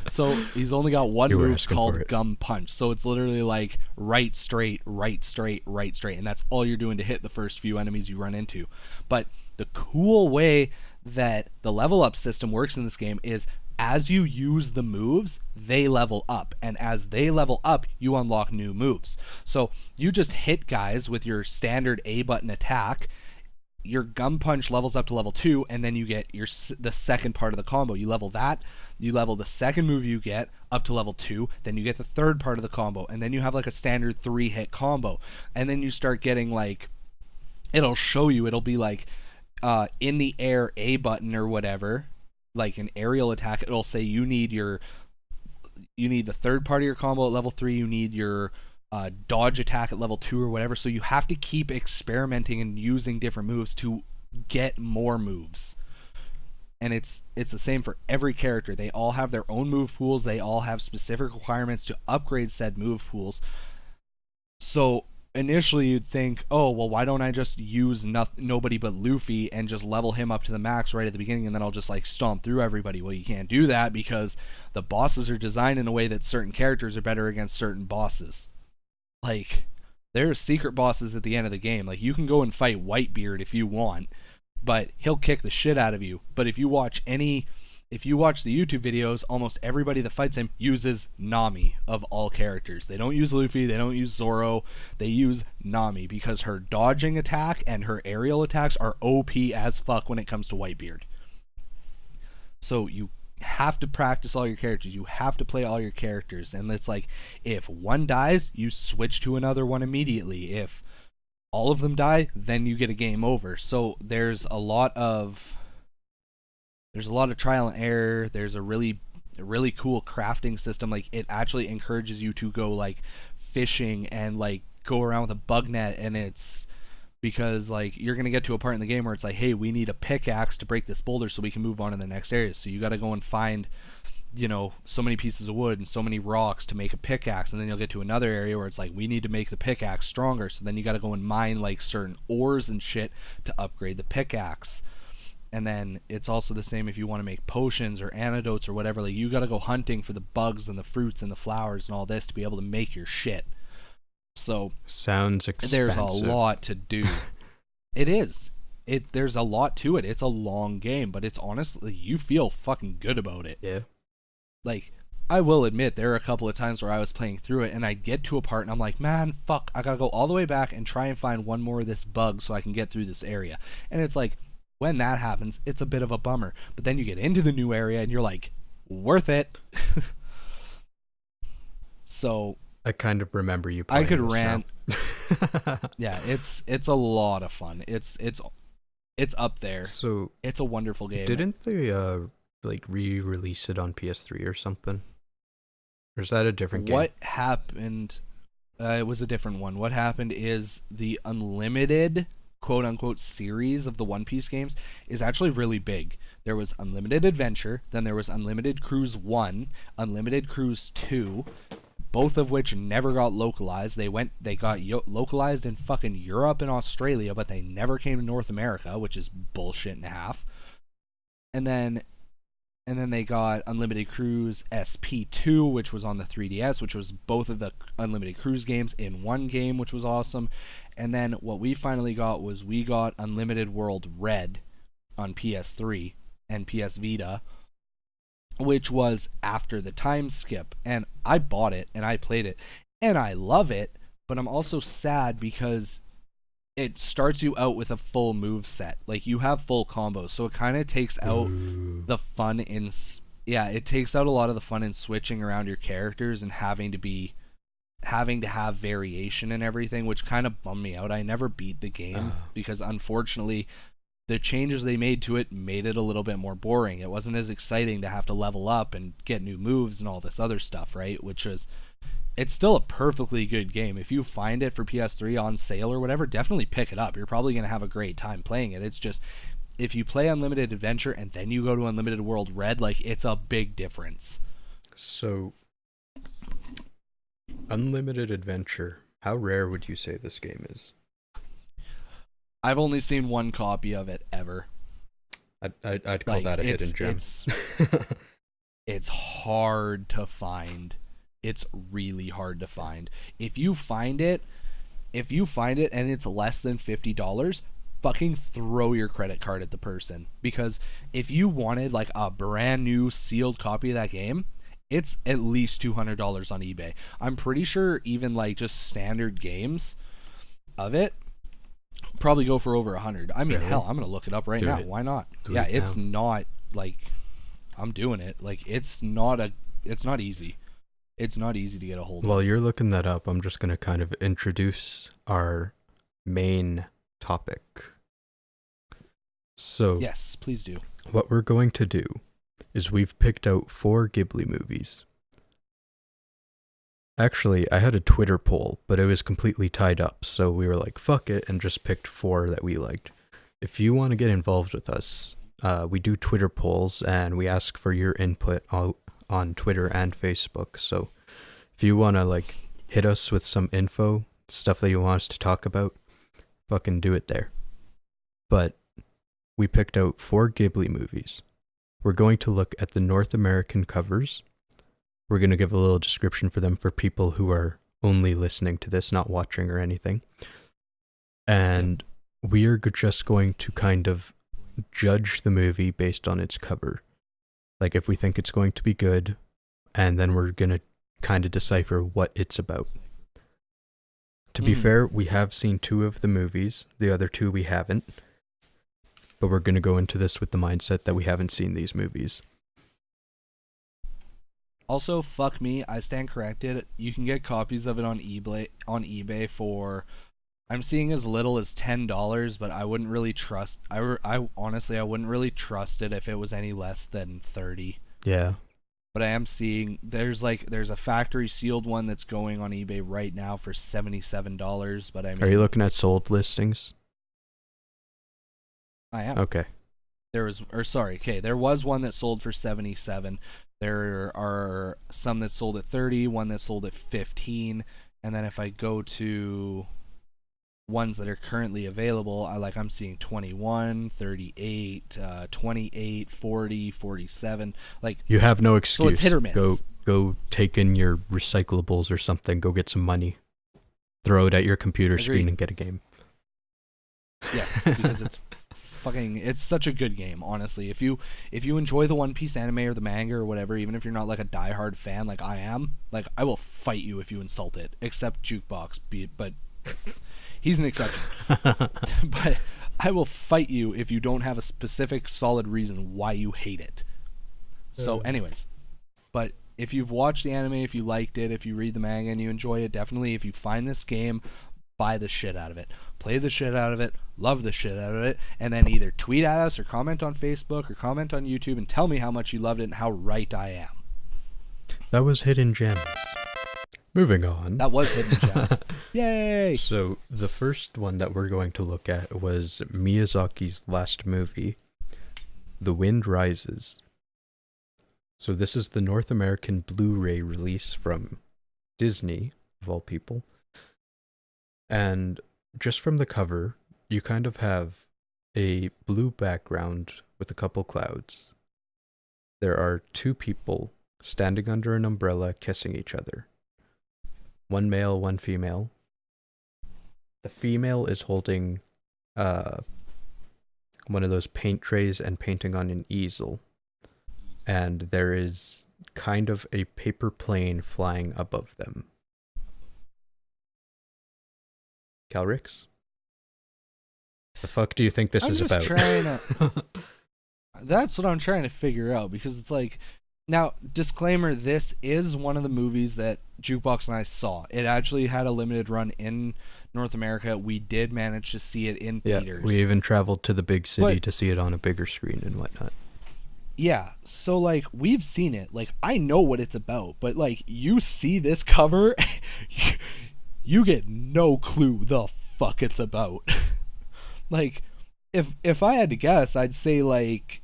So he's only got one move called Gum Punch. So it's literally like right, straight, right, straight, right, straight. And that's all you're doing to hit the first few enemies you run into. But the cool way that the level up system works in this game is as you use the moves, they level up. And as they level up, you unlock new moves. So you just hit guys with your standard A button attack. Your Gum Punch levels up to level 2, and then you get the second part of the combo. You level that, you level the second move you get up to level 2, then you get the third part of the combo, and then you have like a standard 3-hit combo. And then you start getting like, it'll show you, it'll be like in the air A button or whatever, like an aerial attack, it'll say you need the third part of your combo at level 3, you need your dodge attack at level 2 or whatever. So you have to keep experimenting and using different moves to get more moves. And it's the same for every character. They all have their own move pools. They all have specific requirements to upgrade said move pools. So initially you'd think, oh, well, why don't I just use nobody but Luffy and just level him up to the max right at the beginning, and then I'll just like stomp through everybody? Well, you can't do that because the bosses are designed in a way that certain characters are better against certain bosses. Like, there's secret bosses at the end of the game. Like, you can go and fight Whitebeard if you want, but he'll kick the shit out of you. But if you watch the YouTube videos, almost everybody that fights him uses Nami of all characters. They don't use Luffy, they don't use Zoro, they use Nami because her dodging attack and her aerial attacks are OP as fuck when it comes to Whitebeard. So you have to practice all your characters, you have to play all your characters, and it's like, if one dies, you switch to another one immediately. If all of them die, then you get a game over. So there's a lot of trial and error. There's a really cool crafting system. Like, it actually encourages you to go like fishing and like go around with a bug net, and it's because like you're gonna get to a part in the game where it's like, hey, we need a pickaxe to break this boulder so we can move on to the next area. So you got to go and find, you know, so many pieces of wood and so many rocks to make a pickaxe, and then you'll get to another area where it's like, we need to make the pickaxe stronger, so then you got to go and mine like certain ores and shit to upgrade the pickaxe. And then it's also the same if you want to make potions or antidotes or whatever. Like, you got to go hunting for the bugs and the fruits and the flowers and all this to be able to make your shit. So sounds expensive. There's a lot to do. It is. There's a lot to it. It's a long game, but it's honestly, you feel fucking good about it. Yeah. Like, I will admit, there are a couple of times where I was playing through it and I'd get to a part and I'm like, man, fuck, I gotta go all the way back and try and find one more of this bug so I can get through this area. And it's like, when that happens, it's a bit of a bummer. But then you get into the new area and you're like, worth it. So I kind of remember you playing I could this rant. now. Yeah, it's a lot of fun. It's up there. So it's a wonderful game. didn't they like re-release it on PS3 or something? Or is that a different game? What happened? It was a different one. What happened is the unlimited quote-unquote series of the One Piece games is actually really big. There was Unlimited Adventure, then there was Unlimited Cruise 1, Unlimited Cruise 2, both of which never got localized. They got localized in fucking Europe and Australia, but they never came to North America, which is bullshit and a half. And then they got Unlimited Cruise SP2, which was on the 3DS, which was both of the Unlimited Cruise games in one game, which was awesome. And then what we finally got was we got Unlimited World Red on PS3 and PS Vita, which was after the time skip. And I bought it and I played it and I love it, but I'm also sad because it starts you out with a full move set. Like, you have full combos, so it kind of takes out the fun in... Yeah, it takes out a lot of the fun in switching around your characters and having to have variation and everything, which kind of bummed me out. I never beat the game because, unfortunately, the changes they made to it made it a little bit more boring. It wasn't as exciting to have to level up and get new moves and all this other stuff, right? It's still a perfectly good game. If you find it for PS3 on sale or whatever, definitely pick it up. You're probably going to have a great time playing it. It's just, if you play Unlimited Adventure and then you go to Unlimited World Red, like, it's a big difference. So, Unlimited Adventure, how rare would you say this game is? I've only seen one copy of it ever. I'd call that a hidden gem. It's hard to find. It's really hard to find. If you find it and it's less than $50, fucking throw your credit card at the person. Because if you wanted like a brand new sealed copy of that game, it's at least $200 on eBay. I'm pretty sure even like just standard games of it probably go for over 100. I mean, hell, I'm gonna look it up right now. Why not? Yeah, it's not like I'm doing it. Like, it's not easy. It's not easy to get a hold of. While you're looking that up, I'm just gonna kind of introduce our main topic. So yes, please do. What we're going to do is we've picked out 4 Ghibli movies. Actually, I had a Twitter poll, but it was completely tied up, so we were like, fuck it, and just picked 4 that we liked. If you want to get involved with us, we do Twitter polls, and we ask for your input on Twitter and Facebook, so if you want to, like, hit us with some info, stuff that you want us to talk about, fucking do it there. But we picked out 4 Ghibli movies. We're going to look at the North American covers. We're going to give a little description for them for people who are only listening to this, not watching or anything. And we are just going to kind of judge the movie based on its cover. Like if we think it's going to be good, and then we're going to kind of decipher what it's about. To be fair, we have seen 2 of the movies. The other 2 we haven't. But we're going to go into this with the mindset that we haven't seen these movies. Also, fuck me, I stand corrected. You can get copies of it on eBay for, I'm seeing as little as $10, but I wouldn't really trust. I honestly, I wouldn't really trust it if it was any less than $30. Yeah. But I am seeing there's a factory sealed one that's going on eBay right now for $77. But I mean, are you looking at sold listings? I am. Okay. There was one that sold for $77. There are some that sold at $30, one that sold at $15, and then if I go to ones that are currently available, I'm seeing 21, 38, 28, 40, 47. Like, you have no excuse. So it's hit or miss. Go take in your recyclables or something. Go get some money. Throw it at your computer screen and get a game. Yes, because it's such a good game, honestly. If you enjoy the One Piece anime or the manga or whatever, even if you're not like a diehard fan like I am, like I will fight you if you insult it, except Jukebox, but he's an exception. But I will fight you if you don't have a specific solid reason why you hate it. So anyways, but if you've watched the anime, if you liked it, if you read the manga and you enjoy it, definitely if you find this game, buy the shit out of it. Play the shit out of it, love the shit out of it, and then either tweet at us or comment on Facebook or comment on YouTube and tell me how much you loved it and how right I am. That was Hidden Gems. Moving on. That was Hidden Gems. Yay! So the first one that we're going to look at was Miyazaki's last movie, The Wind Rises. So this is the North American Blu-ray release from Disney, of all people. And just from the cover, you kind of have a blue background with a couple clouds. There are 2 people standing under an umbrella kissing each other. 1 male, 1 female. The female is holding one of those paint trays and painting on an easel. And there is kind of a paper plane flying above them. Kelryx? The fuck do you think this is about? That's what I'm trying to figure out, because it's like, now, disclaimer, this is one of the movies that Jukebox and I saw. It actually had a limited run in North America. We did manage to see it in theaters. We even traveled to the big city to see it on a bigger screen and whatnot. Yeah, so, like, we've seen it. Like, I know what it's about, but, like, you see this cover, you get no clue the fuck it's about. Like, if I had to guess, I'd say, like,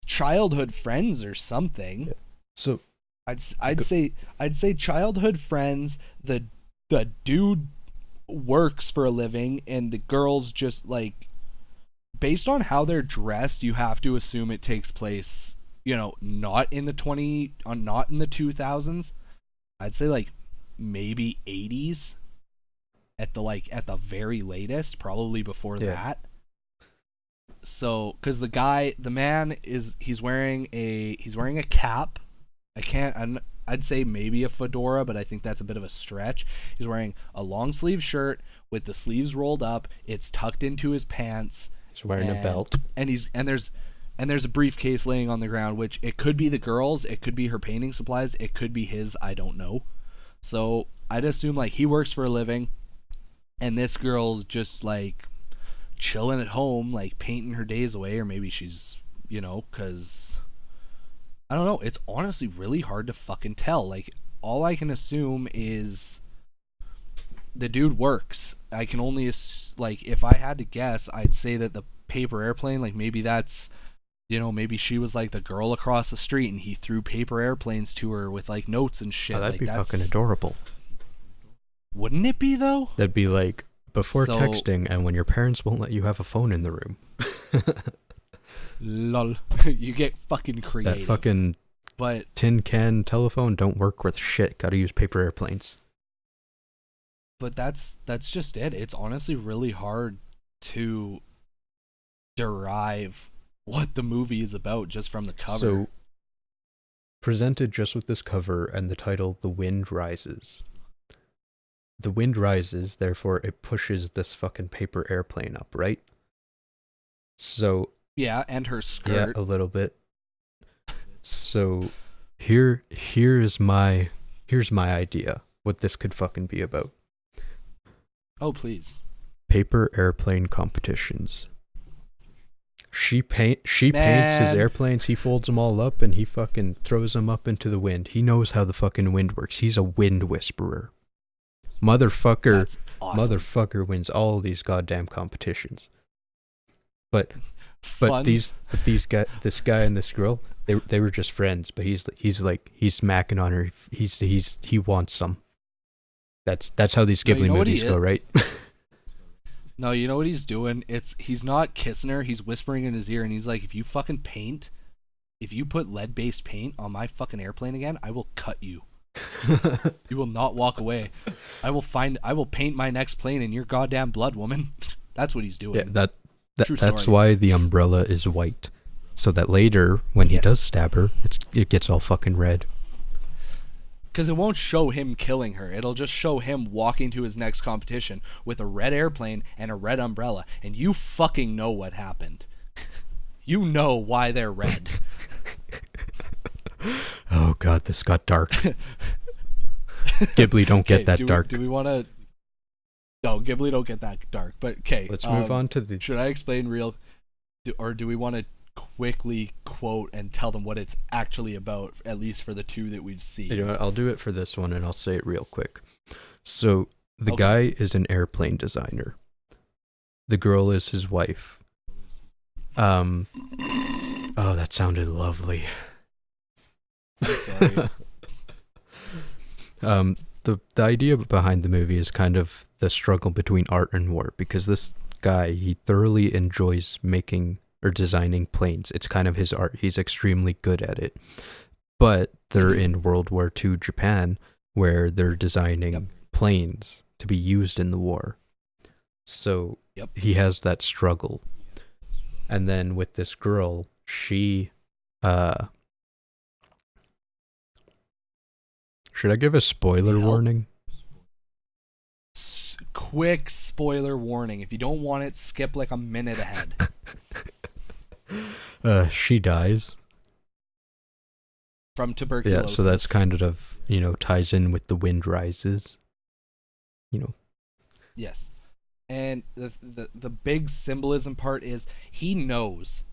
childhood friends or something. Yeah. So I'd say childhood friends. The dude works for a living, and the girls just, like, based on how they're dressed, you have to assume it takes place, not in the 2000s. I'd say, like, maybe 80s at the very latest, probably before that. So, because the man he's wearing a cap. I'd say maybe a fedora, but I think that's a bit of a stretch. He's wearing a long sleeve shirt with the sleeves rolled up. It's tucked into his pants. He's wearing a belt. And there's a briefcase laying on the ground, which it could be the girl's, it could be her painting supplies, it could be his, I don't know. So I'd assume, like, he works for a living, and this girl's just, like, chilling at home, like, painting her days away, or maybe she's because I don't know. It's honestly really hard to fucking tell. Like, all I can assume is the dude works. I can only like, if I had to guess, I'd say that the paper airplane, like, maybe that's, maybe she was like the girl across the street and he threw paper airplanes to her with like notes and shit. Oh, that'd like, be fucking adorable. Wouldn't it be though? That'd be like before texting and when your parents won't let you have a phone in the room. Lol. You get fucking creative. That fucking tin can telephone don't work with shit. Gotta use paper airplanes. But that's just it. It's honestly really hard to derive what the movie is about just from the cover. So, presented just with this cover and the title, The Wind Rises. The wind rises, therefore it pushes this fucking paper airplane up, right? So... Yeah, and her skirt. Yeah, a little bit. So, here's my idea, what this could fucking be about. Oh, please. Paper airplane competitions. She paints his airplanes, he folds them all up, and he fucking throws them up into the wind. He knows how the fucking wind works. He's a wind whisperer. Motherfucker, awesome. Motherfucker wins all of these goddamn competitions. But this guy and this girl, they were just friends. But he's smacking on her. He wants some. That's how these Ghibli movies go, right? No, you know what he's doing? He's not kissing her. He's whispering in his ear, and he's like, "If you put lead-based paint on my fucking airplane again, I will cut you. You will not walk away. I will paint my next plane in your goddamn blood, woman." That's what he's doing. Yeah, that's why the umbrella is white, so that later when he does stab her, it gets all fucking red. Because it won't show him killing her. It'll just show him walking to his next competition with a red airplane and a red umbrella. And you fucking know what happened. You know why they're red. Oh god, this got dark. Ghibli don't get that dark. Do we want to... No, Ghibli don't get that dark. But, okay. Let's move on to the... Should I explain or do we want to quickly quote and tell them what it's actually about, at least for the two that we've seen? You know what, I'll do it for this one and I'll say it real quick. So the guy is an airplane designer. The girl is his wife. Oh, that sounded lovely. I'm sorry. The idea behind the movie is kind of the struggle between art and war, because this guy, he thoroughly enjoys making or designing planes. It's kind of his art. He's extremely good at it. But they're in World War II Japan, where they're designing planes to be used in the war. So he has that struggle. And then with this girl, she... Should I give a spoiler warning? Quick spoiler warning. If you don't want it, skip like a minute ahead. She dies. From tuberculosis. Yeah, so that's kind of, ties in with The Wind Rises. Yes. And the big symbolism part is he knows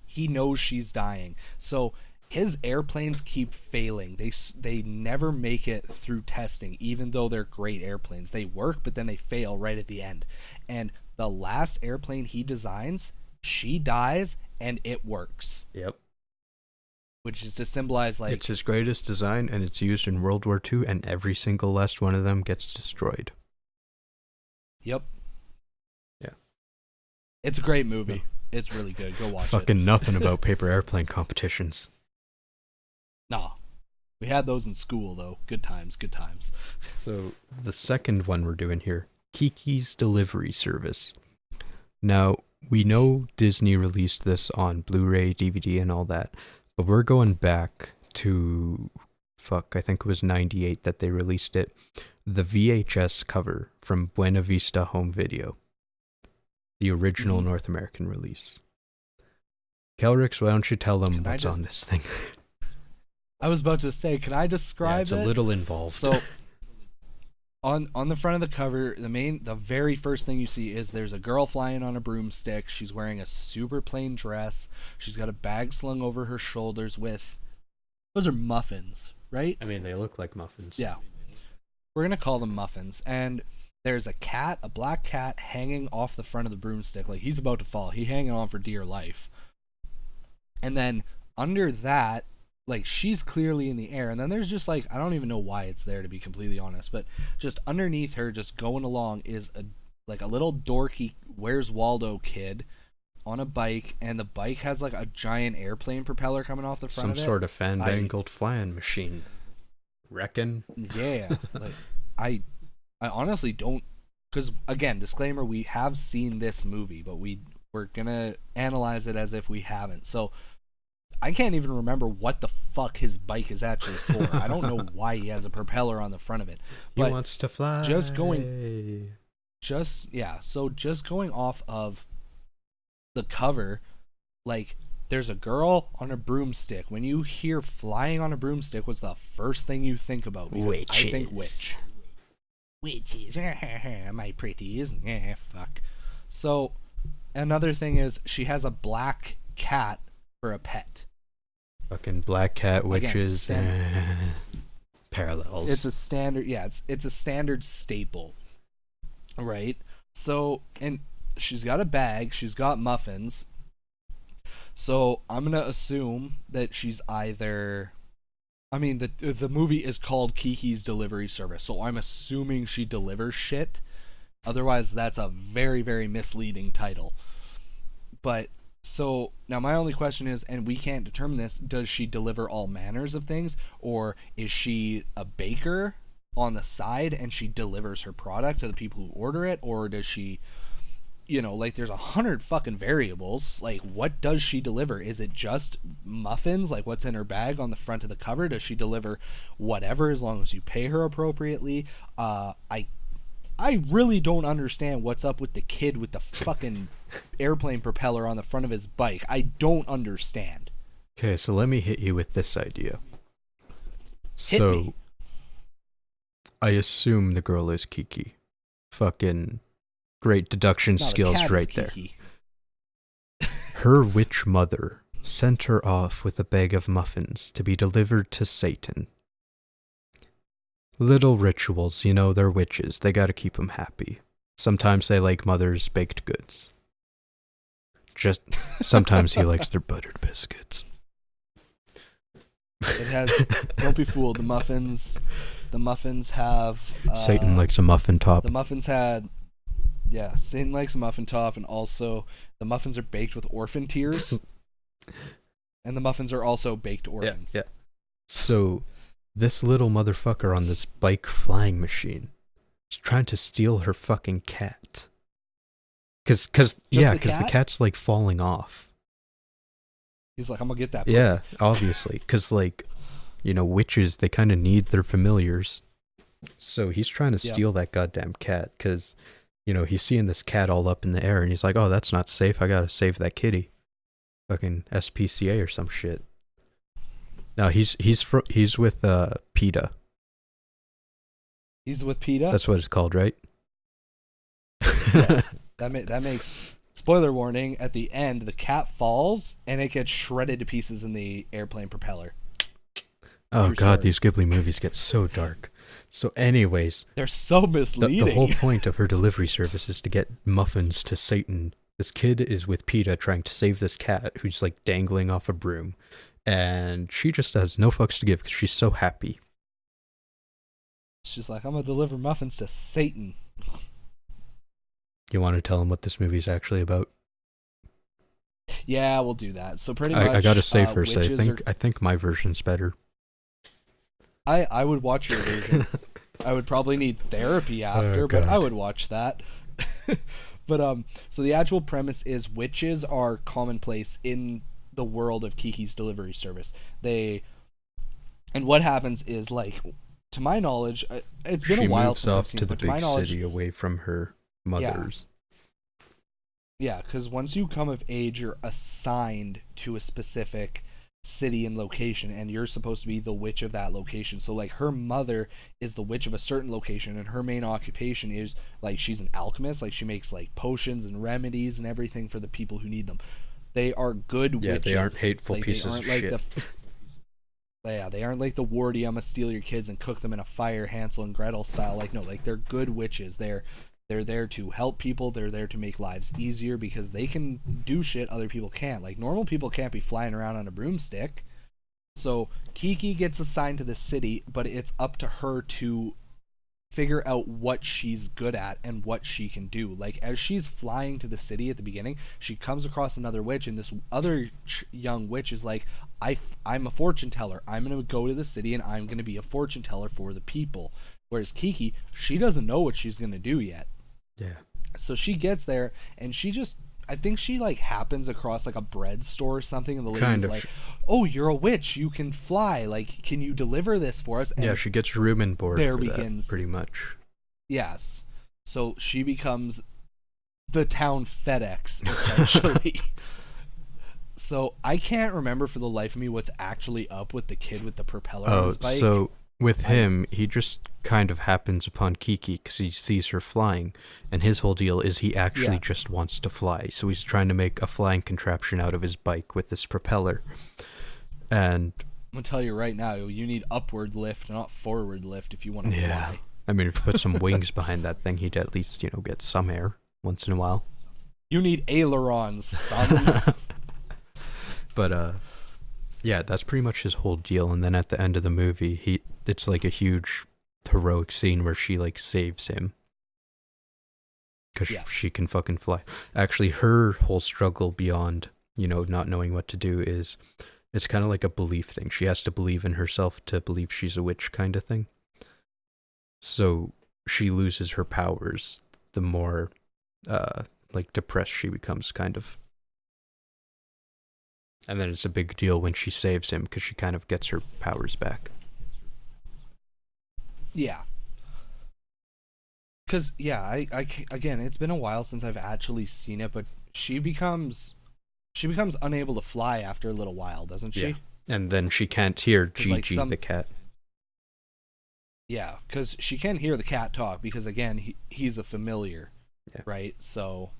she's dying. So his airplanes keep failing. They never make it through testing, even though they're great airplanes. They work, but then they fail right at the end. And the last airplane he designs, she dies, and it works. Yep. Which is to symbolize, like... It's his greatest design, and it's used in World War II, and every single last one of them gets destroyed. Yep. Yeah. It's a great movie. It's really good. Go watch it. Fucking nothing about paper airplane competitions. Nah. We had those in school, though. Good times, good times. So, the second one we're doing here, Kiki's Delivery Service. Now, we know Disney released this on Blu-ray, DVD, and all that, but we're going back to, I think it was 98 that they released it, the VHS cover from Buena Vista Home Video, the original North American release. Kelryx, why don't you tell them what's on this thing? I was about to say, can I describe it? It's a little involved. So, On the front of the cover, the very first thing you see is there's a girl flying on a broomstick. She's wearing a super plain dress. She's got a bag slung over her shoulders with, those are muffins, right? I mean, they look like muffins. Yeah. We're going to call them muffins. And there's a cat, a black cat, hanging off the front of the broomstick. Like, he's about to fall. He's hanging on for dear life. And then under that, like, she's clearly in the air. And then there's just, like, I don't even know why it's there, to be completely honest. But just underneath her, just going along, is a little dorky Where's Waldo kid on a bike. And the bike has, like, a giant airplane propeller coming off the front of it. Some sort of fandangled flying machine. Reckon? Yeah. Like, I honestly don't, because again, disclaimer, we have seen this movie, but we're gonna analyze it as if we haven't. So I can't even remember what the fuck his bike is actually for. I don't know why he has a propeller on the front of it. But he wants to fly. So just going off of the cover, like, there's a girl on a broomstick. When you hear flying on a broomstick, what's the first thing you think about? Because witches. I think witch. Witches. My pretties. Fuck. So, another thing is, she has a black cat for a pet. Fucking black cat, witches, Again, parallels. It's a standard, it's a standard staple, right? So, and she's got a bag, she's got muffins. So I'm gonna assume that she's either, I mean, the movie is called Kiki's Delivery Service, so I'm assuming she delivers shit. Otherwise, that's a very, very misleading title. But so now my only question is, and we can't determine this, does she deliver all manners of things, or is she a baker on the side and she delivers her product to the people who order it, or does she, you know, like, there's 100 fucking variables. Like, what does she deliver? Is it just muffins, like what's in her bag on the front of the cover? Does she deliver whatever, as long as you pay her appropriately? I really don't understand what's up with the kid with the fucking airplane propeller on the front of his bike. I don't understand. Okay, so let me hit you with this idea. Hit me. I assume the girl is Kiki. Fucking great deduction skills right there. Her witch mother sent her off with a bag of muffins to be delivered to Satan. Little rituals, you know, they're witches. They gotta keep them happy. Sometimes they like mother's baked goods. Just sometimes he likes their buttered biscuits. It has, don't be fooled, the muffins have... Satan likes a muffin top. The muffins had... Yeah, Satan likes a muffin top, and also the muffins are baked with orphan tears. And the muffins are also baked orphans. Yeah. So, this little motherfucker on this bike flying machine is trying to steal her fucking cat. Cause the cat's like falling off. He's like, I'm gonna get that pussy. Yeah, obviously. Cause, like, you know, witches, they kind of need their familiars. So he's trying to steal that goddamn cat, cause, you know, he's seeing this cat all up in the air, and he's like, oh, that's not safe. I gotta save that kitty. Fucking SPCA or some shit. Now he's with PETA. He's with PETA? That's what it's called, right? Yes. That makes... Spoiler warning, at the end, the cat falls, and it gets shredded to pieces in the airplane propeller. Oh, God, these Ghibli movies get so dark. So anyways... They're so misleading. The whole point of her delivery service is to get muffins to Satan. This kid is with PETA trying to save this cat who's, like, dangling off a broom. And she just has no fucks to give because she's so happy. She's like, I'm going to deliver muffins to Satan. You want to tell him what this movie's actually about? Yeah, we'll do that. So pretty much... I gotta say first, I think my version's better. I would watch your version. I would probably need therapy after, but I would watch that. But so the actual premise is witches are commonplace in the world of Kiki's Delivery Service. And what happens is, like, to my knowledge, it's been a while since I've seen it. She moves off to the big city away from her mothers. Yeah, because once you come of age, you're assigned to a specific city and location, and you're supposed to be the witch of that location. So like her mother is the witch of a certain location, and her main occupation is like she's an alchemist. Like she makes like potions and remedies and everything for the people who need them. They are good witches. They aren't hateful like, pieces aren't of like shit. They aren't like the wardy, I'm gonna steal your kids and cook them in a fire, Hansel and Gretel style. Like no, like they're good witches. They're there to help people. They're there to make lives easier because they can do shit other people can't. Like normal people can't be flying around on a broomstick. So Kiki gets assigned to the city, but it's up to her to figure out what she's good at and what she can do. Like as she's flying to the city at the beginning, she comes across another witch, and this other young witch is like, I'm a fortune teller. I'm going to go to the city and I'm going to be a fortune teller for the people. Whereas Kiki, she doesn't know what she's going to do yet. Yeah. So she gets there and she just, I think she like happens across like a bread store or something, and the lady's like, "Oh, you're a witch. You can fly. Like, can you deliver this for us?" And yeah, she gets room and board. there for begins that, pretty much. Yes. So she becomes the town FedEx essentially. So I can't remember for the life of me what's actually up with the kid with the propeller on his bike. So with him, he just kind of happens upon Kiki because he sees her flying, and his whole deal is he actually just wants to fly. So he's trying to make a flying contraption out of his bike with this propeller. And I'm gonna tell you right now, you need upward lift, not forward lift, if you want to fly. I mean, if you put some wings behind that thing, he'd at least, get some air once in a while. You need ailerons, son. But yeah, that's pretty much his whole deal. And then at the end of the movie, it's like a huge heroic scene where she like saves him because she can fucking fly. Actually, her whole struggle beyond not knowing what to do is it's kind of like a belief thing. She has to believe in herself to believe she's a witch, kind of thing. So she loses her powers the more like depressed she becomes, kind of. And then it's a big deal when she saves him because she kind of gets her powers back. Yeah. Because, I again, it's been a while since I've actually seen it, but she becomes unable to fly after a little while, doesn't she? Yeah. And then she can't hear Gigi the cat. Yeah, because she can hear the cat talk because, again, he's a familiar, right? So,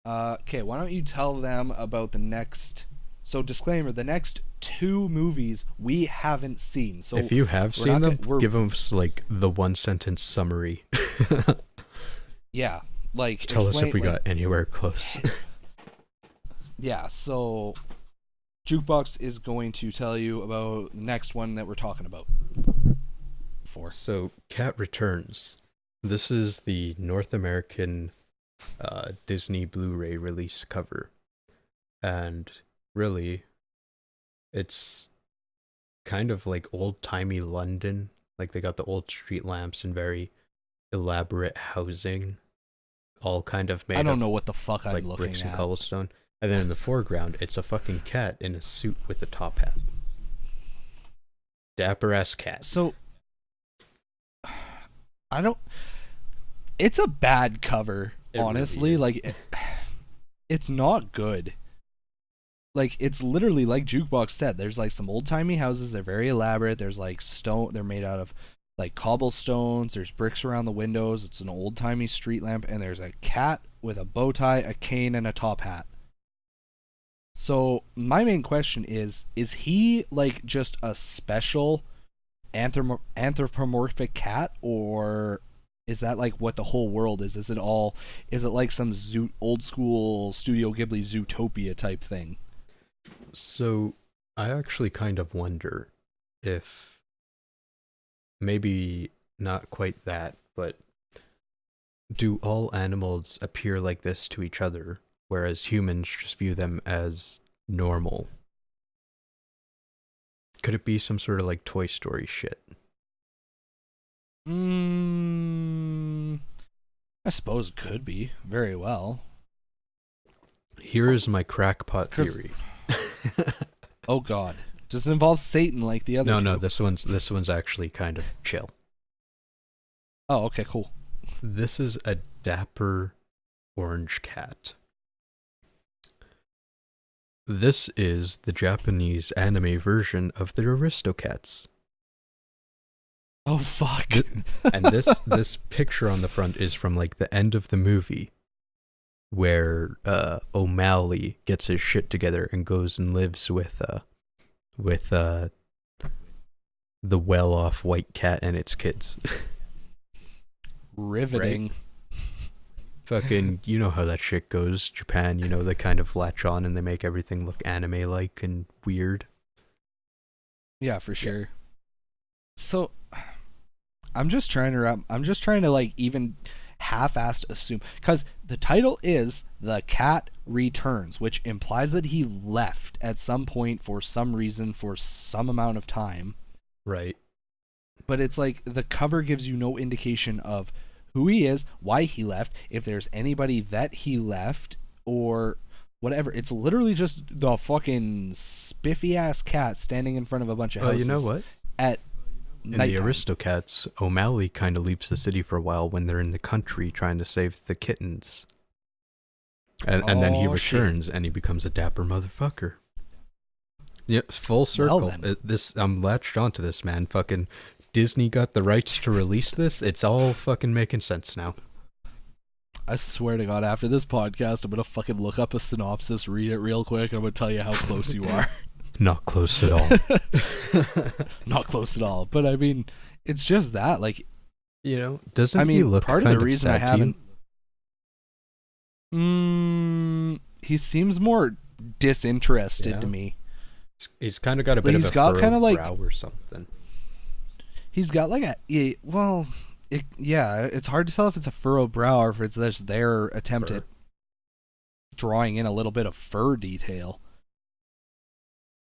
okay, why don't you tell them about the next... So, disclaimer, the next 2 movies we haven't seen. So if you have seen them, give them, like, the one-sentence summary. Yeah, like... Tell us if we got anywhere close. Yeah, so... Jukebox is going to tell you about the next one that we're talking about. So, Cat Returns. This is the North American Disney Blu-ray release cover. And really, it's kind of like old-timey London. Like, they got the old street lamps and very elaborate housing. All kind of made I don't know what the fuck I'm like looking bricks at. and cobblestone. And then in the foreground, it's a fucking cat in a suit with a top hat. Dapper-ass cat. So... It's a bad cover, honestly. Really like, it's not good. Like, it's literally like Jukebox said. There's like some old timey houses. They're very elaborate. There's like stone. They're made out of like cobblestones. There's bricks around the windows. It's an old timey street lamp, and there's a cat with a bow tie, a cane, and a top hat. So my main question is he like just a special anthropomorphic cat, or is that like what the whole world is? Is it like some old school Studio Ghibli Zootopia type thing? So I actually kind of wonder if maybe not quite that, but do all animals appear like this to each other, whereas humans just view them as normal? Could it be some sort of like Toy Story shit? I suppose it could be. Very well. Here is my crackpot theory. Oh god. Does it involve Satan like the other two? No, this one's actually kind of chill. Oh, okay, cool. This is a dapper orange cat. This is the Japanese anime version of the Aristocats. Oh fuck. And this picture on the front is from like the end of the movie, where O'Malley gets his shit together and goes and lives with the well-off white cat and its kids. Riveting. Right? Fucking, you know how that shit goes. Japan, you know, they kind of latch on and they make everything look anime-like and weird. Yeah, for sure. So, I'm just trying to like even half-assed assume, because the title is The Cat Returns, which implies that he left at some point for some reason for some amount of time. Right. But it's like the cover gives you no indication of who he is, why he left, if there's anybody that he left, or whatever. It's literally just the fucking spiffy-ass cat standing in front of a bunch of houses. You know what? In the Aristocats, O'Malley kind of leaves the city for a while when they're in the country trying to save the kittens. And then he returns and he becomes a dapper motherfucker. Yep, full circle. Well, I'm latched onto this, man. Fucking Disney got the rights to release this. It's all fucking making sense now. I swear to God, after this podcast, I'm going to fucking look up a synopsis, read it real quick, and I'm going to tell you how close you are. Not close at all. Not close at all. But I mean, it's just that, like, you know, doesn't he look part kind of the reason I haven't. He seems more disinterested to me. He's kind of got a bit of a furrowed brow or something. He's got like it's hard to tell if it's a furrowed brow or if it's just their attempt at drawing in a little bit of fur detail.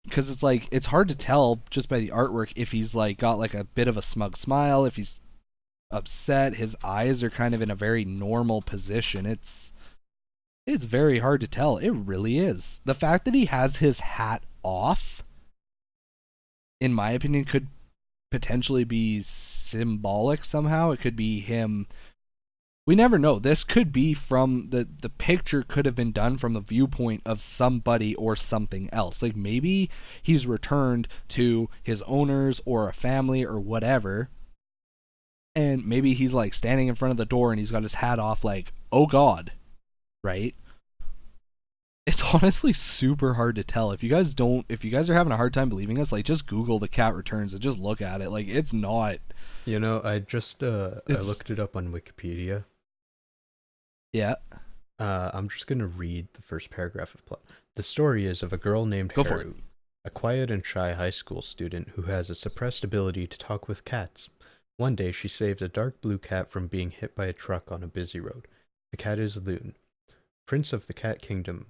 Because it's like, it's hard to tell just by the artwork if he's like got like a bit of a smug smile, if he's upset. His eyes are kind of in a very normal position. It's very hard to tell. It really is. The fact that he has his hat off, in my opinion, could potentially be symbolic somehow. It could be him. We never know. This could be from the picture could have been done from the viewpoint of somebody or something else. Like maybe he's returned to his owners or a family or whatever. And maybe he's like standing in front of the door and he's got his hat off like, oh God. Right? It's honestly super hard to tell. If you guys are having a hard time believing us, like just Google The Cat Returns and just look at it. Like it's not. You know, I just I looked it up on Wikipedia. Yeah. I'm just gonna read the first paragraph of plot. The story is of a girl named Haru, a quiet and shy high school student who has a suppressed ability to talk with cats. One day, she saves a dark blue cat from being hit by a truck on a busy road. The cat is Loon, Prince of the Cat Kingdom.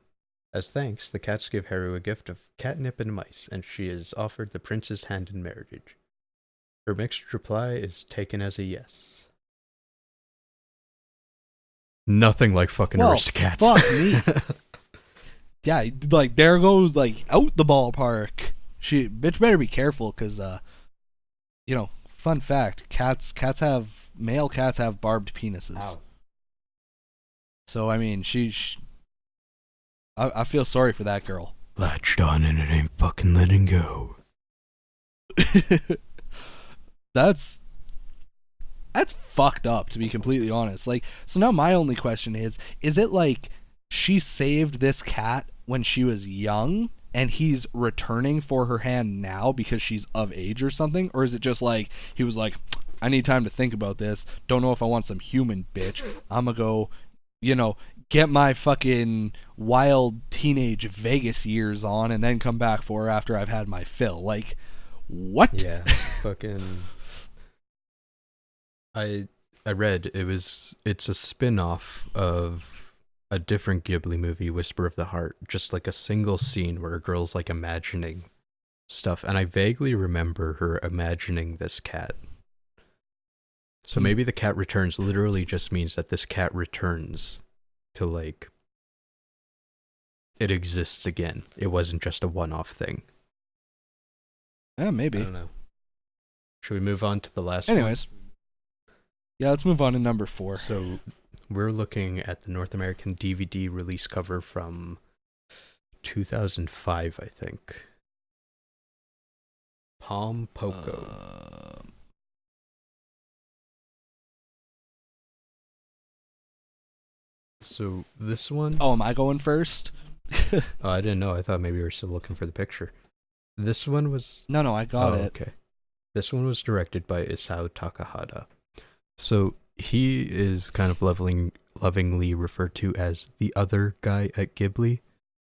As thanks, the cats give Haru a gift of catnip and mice, and she is offered the prince's hand in marriage. Her mixed reply is taken as a yes. Nothing like fucking Aristocats. Fuck me. Yeah, like there goes like out the ballpark. Bitch better be careful, cause you know, fun fact, male cats have barbed penises. Ow. So I mean, I feel sorry for that girl. Latched on and it ain't fucking letting go. That's fucked up, to be completely honest. Like, so now my only question is it like she saved this cat when she was young and he's returning for her hand now because she's of age or something? Or is it just like he was like, I need time to think about this, don't know if I want some human bitch, I'm gonna go, you know, get my fucking wild teenage Vegas years on and then come back for her after I've had my fill? Like, what? Yeah, fucking I read it's a spin-off of a different Ghibli movie, Whisper of the Heart, just like a single scene where a girl's like imagining stuff, and I vaguely remember her imagining this cat. So maybe the cat returns literally just means that this cat returns to like it exists again. It wasn't just a one-off thing. Yeah, maybe. I don't know. Should we move on to the last one? Anyways. Yeah, let's move on to number 4. So we're looking at the North American DVD release cover from 2005, I think. Palm Poco. So this one... Oh, am I going first? Oh, I didn't know. I thought maybe you were still looking for the picture. This one was... No, I got it. Okay. This one was directed by Isao Takahata. So he is kind of lovingly referred to as the other guy at Ghibli.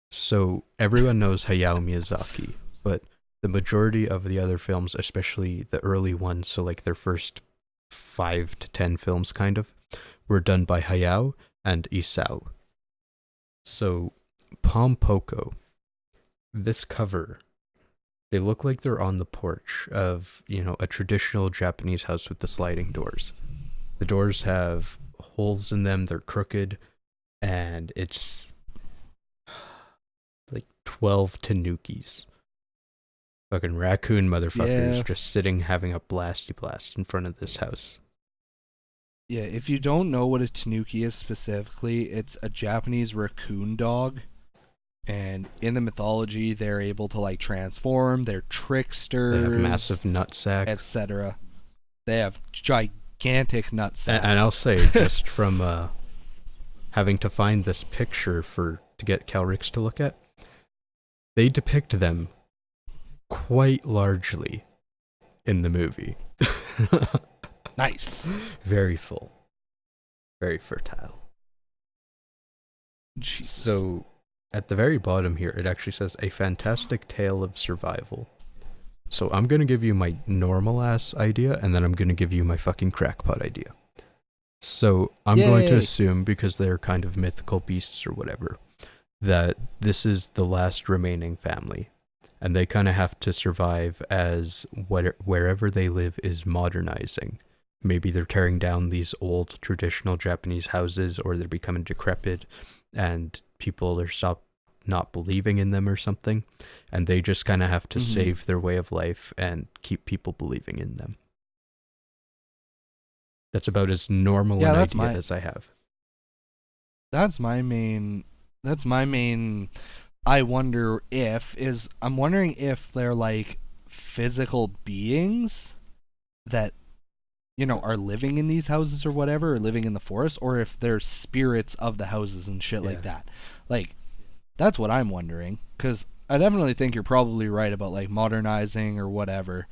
So everyone knows Hayao Miyazaki, but the majority of the other films, especially the early ones, so like their first 5 to 10 films kind of, were done by Hayao and Isao. So Palm Poco, this cover, they look like they're on the porch of, a traditional Japanese house with the sliding doors. The doors have holes in them, they're crooked, and it's like 12 tanukis. Fucking raccoon motherfuckers just sitting having a blasty blast in front of this house. Yeah, if you don't know what a tanuki is specifically, it's a Japanese raccoon dog. And in the mythology, they're able to like transform, they're tricksters. They have massive nut sacks, etc. They have gigantic nut sacks. And I'll say, just from having to find this picture to get Kelryx to look at, they depict them quite largely in the movie. Nice. Very full. Very fertile. Jesus. So, at the very bottom here, it actually says, a fantastic tale of survival. So I'm going to give you my normal-ass idea, and then I'm going to give you my fucking crackpot idea. So I'm going to assume, because they're kind of mythical beasts or whatever, that this is the last remaining family. And they kind of have to survive as wherever they live is modernizing. Maybe they're tearing down these old traditional Japanese houses, or they're becoming decrepit, and people are not believing in them or something, and they just kind of have to save their way of life and keep people believing in them. That's about as normal an idea as I have. That's my main I'm wondering if they're like physical beings that are living in these houses or whatever, or living in the forest, or if they're spirits of the houses and shit like that. Like, that's what I'm wondering, because I definitely think you're probably right about like modernizing or whatever,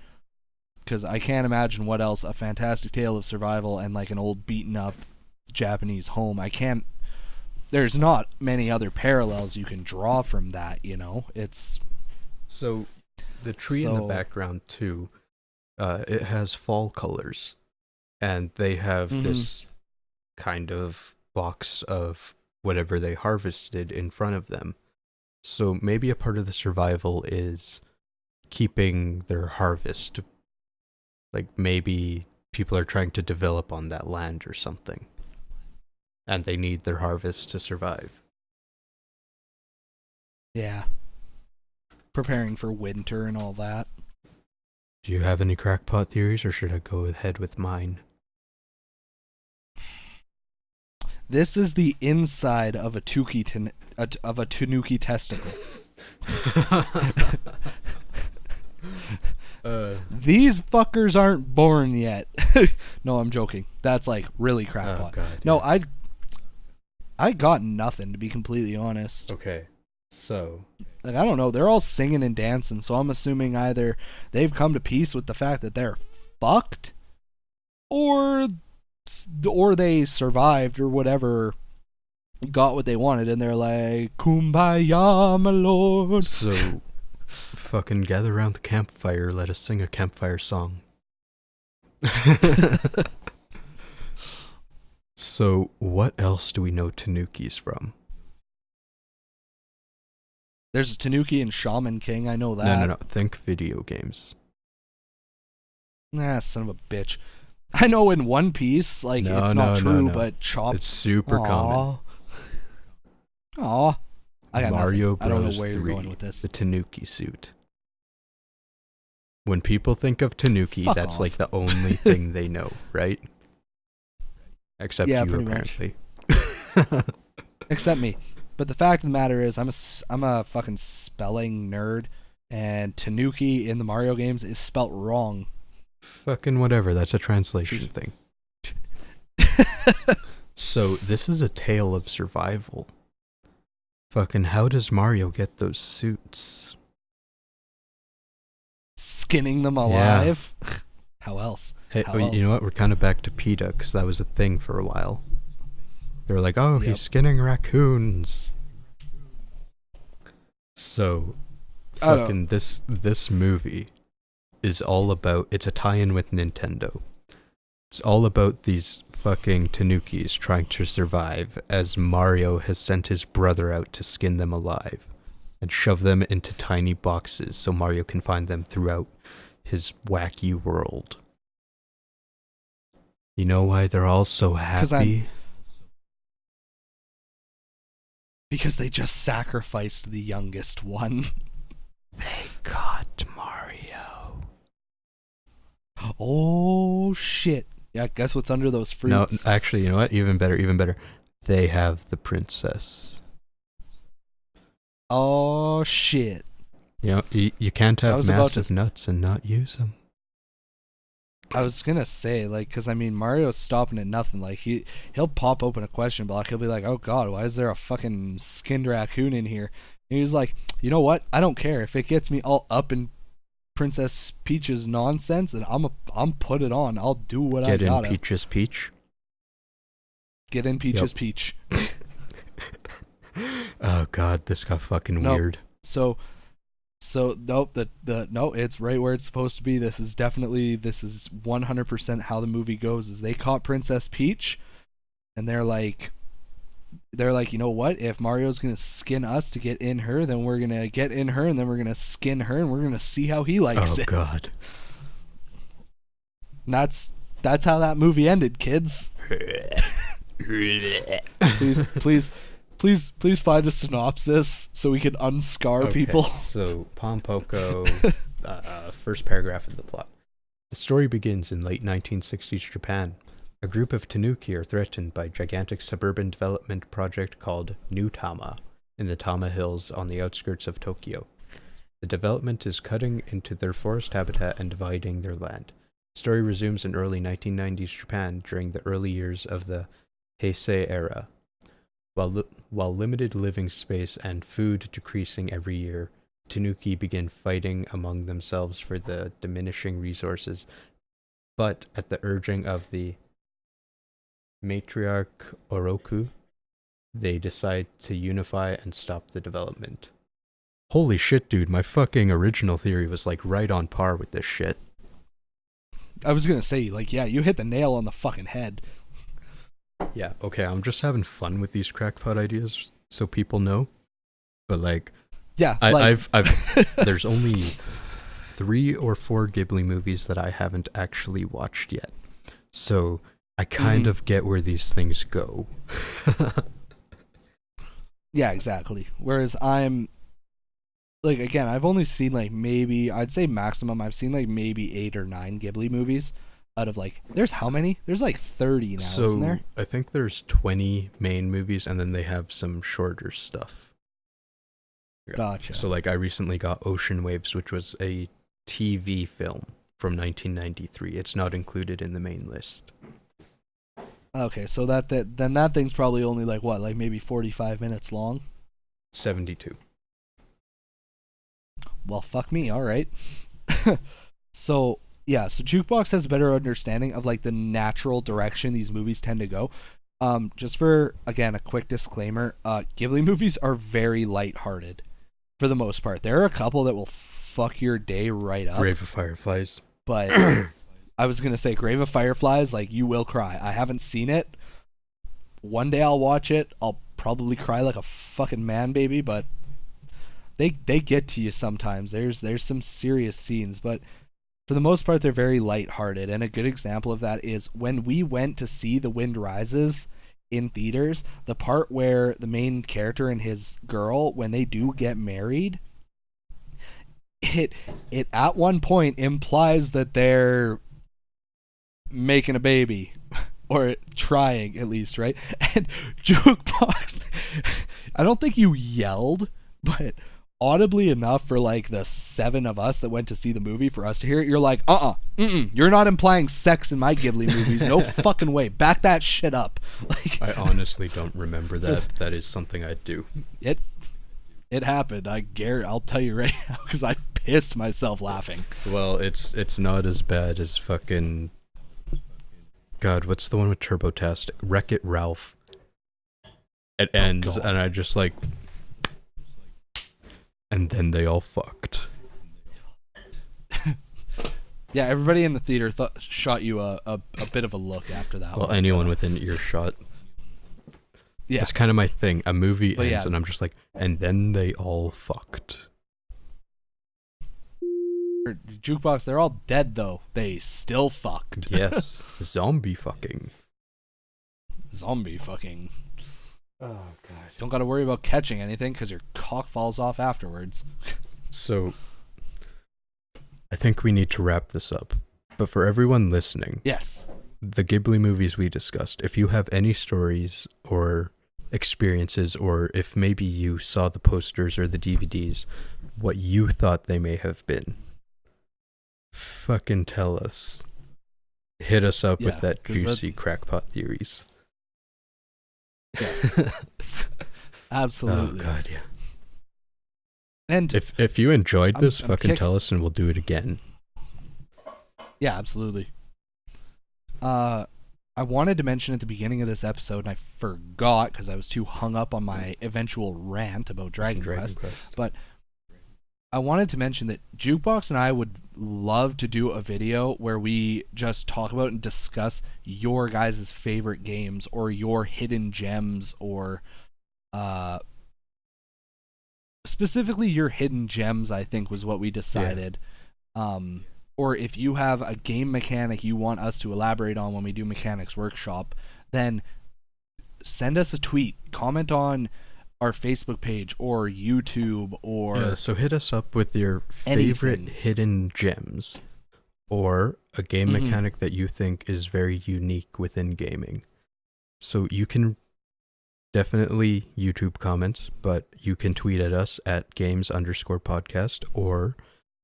because I can't imagine what else a fantastic tale of survival and like an old beaten up Japanese home. There's not many other parallels you can draw from that, it's... So, the tree in the background too, it has fall colors, and they have this kind of box of whatever they harvested in front of them. So maybe a part of the survival is keeping their harvest. Like maybe people are trying to develop on that land or something, and they need their harvest to survive. Yeah. Preparing for winter and all that. Do you have any crackpot theories, or should I go ahead with mine? This is the inside of a tanuki testicle. These fuckers aren't born yet. No, I'm joking. That's like really crackpot. God, no, I got nothing, to be completely honest. Okay, so like, I don't know. They're all singing and dancing, so I'm assuming either they've come to peace with the fact that they're fucked, or they survived or whatever, got what they wanted, and they're like, "Kumbaya, my lord." So, fucking gather around the campfire. Let us sing a campfire song. So, what else do we know Tanukis from? There's a Tanuki in Shaman King, I know that. No. Think video games. Nah, son of a bitch. I know in One Piece, like, it's not true, but Chop... It's super common. Aw. I got Mario nothing. I don't know Bros. where 3, you're going with this. the Tanuki suit. When people think of Tanuki, that's like the only thing they know, right? Except you, apparently. Except me. But the fact of the matter is, I'm a fucking spelling nerd, and Tanuki in the Mario games is spelt wrong. Fucking whatever. That's a translation thing. So this is a tale of survival. Fucking how does Mario get those suits? Skinning them alive? Yeah. How else? Hey, How else? You know what? We're kind of back to PETA, because that was a thing for a while. They were like, oh, he's skinning raccoons. So, fucking this movie is all about, it's a tie-in with Nintendo. It's all about these fucking Tanukis trying to survive as Mario has sent his brother out to skin them alive and shove them into tiny boxes so Mario can find them throughout his wacky world. You know why they're all so happy? Because they just sacrificed the youngest one. They got Mario. Oh, shit. Yeah, guess what's under those fruits? No, actually, you know what? Even better. They have the princess. Oh, shit. You know, you can't have massive nuts and not use them. I was gonna say, like, because, I mean, Mario's stopping at nothing. Like, he'll pop open a question block. He'll be like, oh, God, why is there a fucking skinned raccoon in here? And he's like, you know what? I don't care. If it gets me all up in Princess Peach's nonsense, and I'm put it on. I'll do what I gotta. Get in Peach's Peach. Get in Peach's Peach. Oh God, this got fucking weird. So nope, no, it's right where it's supposed to be. This is 100% how the movie goes. Is they caught Princess Peach, and they're like, you know what? If Mario's gonna skin us to get in her, then we're gonna get in her, and then we're gonna skin her, and we're gonna see how he likes it. Oh God. And that's how that movie ended, kids. Please find a synopsis so we can unscar people. So, Pompoko, first paragraph of the plot. The story begins in late 1960s Japan. A group of Tanuki are threatened by a gigantic suburban development project called New Tama in the Tama Hills on the outskirts of Tokyo. The development is cutting into their forest habitat and dividing their land. The story resumes in early 1990s Japan during the early years of the Heisei era. While limited living space and food decreasing every year, Tanuki begin fighting among themselves for the diminishing resources, but at the urging of the matriarch Oroku, they decide to unify and stop the development. Holy shit, dude, my fucking original theory was like right on par with this shit. I was gonna say, like, yeah, you hit the nail on the fucking head. Yeah, okay, I'm just having fun with these crackpot ideas so people know. But like, yeah, I've there's only 3 or 4 Ghibli movies that I haven't actually watched yet. So I kind of get where these things go. Yeah, exactly. Whereas I'm like, again, I've only seen like maybe, I'd say maximum, I've seen like maybe 8 or 9 Ghibli movies. Out of like, there's how many? There's like 30 now, isn't there? I think there's 20 main movies, and then they have some shorter stuff. Gotcha. So like, I recently got Ocean Waves, which was a TV film from 1993. It's not included in the main list. Okay, so then that thing's probably only like what, like maybe 45 minutes long? 72. Well, fuck me, alright. So Jukebox has a better understanding of like the natural direction these movies tend to go. Just for, again, a quick disclaimer, Ghibli movies are very lighthearted for the most part. There are a couple that will fuck your day right up. Grave of Fireflies. But I was going to say Grave of Fireflies, like, you will cry. I haven't seen it. One day I'll watch it. I'll probably cry like a fucking man baby, but they get to you sometimes. There's some serious scenes, but for the most part, they're very lighthearted, and a good example of that is when we went to see The Wind Rises in theaters, the part where the main character and his girl, when they do get married, it at one point implies that they're making a baby, or trying at least, right? And Jukebox, I don't think you yelled, but audibly enough for like the 7 of us that went to see the movie for us to hear it. You're like, you're not implying sex in my Ghibli movies. No fucking way. Back that shit up. Like, I honestly don't remember that. That is something I'd do. It happened. I'll tell you right now because I pissed myself laughing. Well, it's not as bad as fucking. God, what's the one with Turbotastic? Wreck-It Ralph. It ends, and I just like. And then they all fucked. Yeah, everybody in the theater shot you a bit of a look after that. Well, anyone within earshot. Yeah. That's kind of my thing. A movie ends, and I'm just like, and then they all fucked. Jukebox, they're all dead though. They still fucked. Yes. Zombie fucking. Zombie fucking. Oh, God. Don't got to worry about catching anything because your cock falls off afterwards. So, I think we need to wrap this up. But for everyone listening, yes, the Ghibli movies we discussed, if you have any stories or experiences, or if maybe you saw the posters or the DVDs, what you thought they may have been, fucking tell us. Hit us up with that juicy crackpot theories. Yes. Absolutely. Oh, God, yeah. And if you enjoyed this, fucking tell us and we'll do it again. Yeah, absolutely. I wanted to mention at the beginning of this episode, and I forgot because I was too hung up on my eventual rant about Dragon Quest. But I wanted to mention that Jukebox and I would love to do a video where we just talk about and discuss your guys' favorite games or your hidden gems, or specifically your hidden gems, I think was what we decided. Yeah. Or if you have a game mechanic you want us to elaborate on when we do Mechanics Workshop, then send us a tweet, comment on our Facebook page or YouTube, or so hit us up with your favorite hidden gems or a game mechanic that you think is very unique within gaming. So you can definitely YouTube comments, but you can tweet at us at games_podcast, or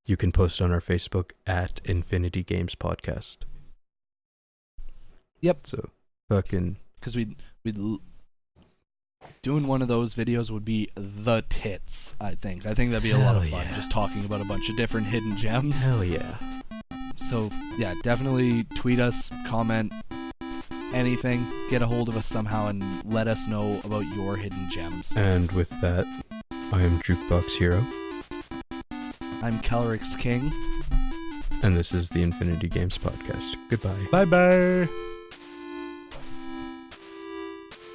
you can post on our Facebook at Infinity Games Podcast. Yep. So fucking, because we'd doing one of those videos would be the tits. I think that'd be a lot of fun, just talking about a bunch of different hidden gems. Hell yeah. So yeah, definitely tweet us, comment, anything, get a hold of us somehow and let us know about your hidden gems. And with that, I am Jukebox Hero. I'm KelryxsKing. And this is the Infinity Games Podcast. Goodbye. Bye-bye.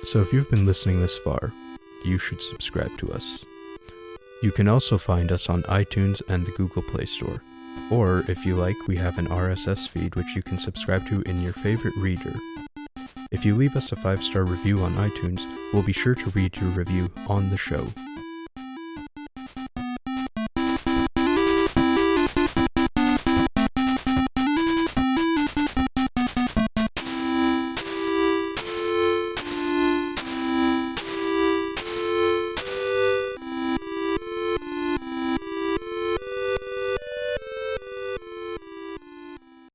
So if you've been listening this far, you should subscribe to us. You can also find us on iTunes and the Google Play Store. Or, if you like, we have an RSS feed which you can subscribe to in your favorite reader. If you leave us a 5-star review on iTunes, we'll be sure to read your review on the show.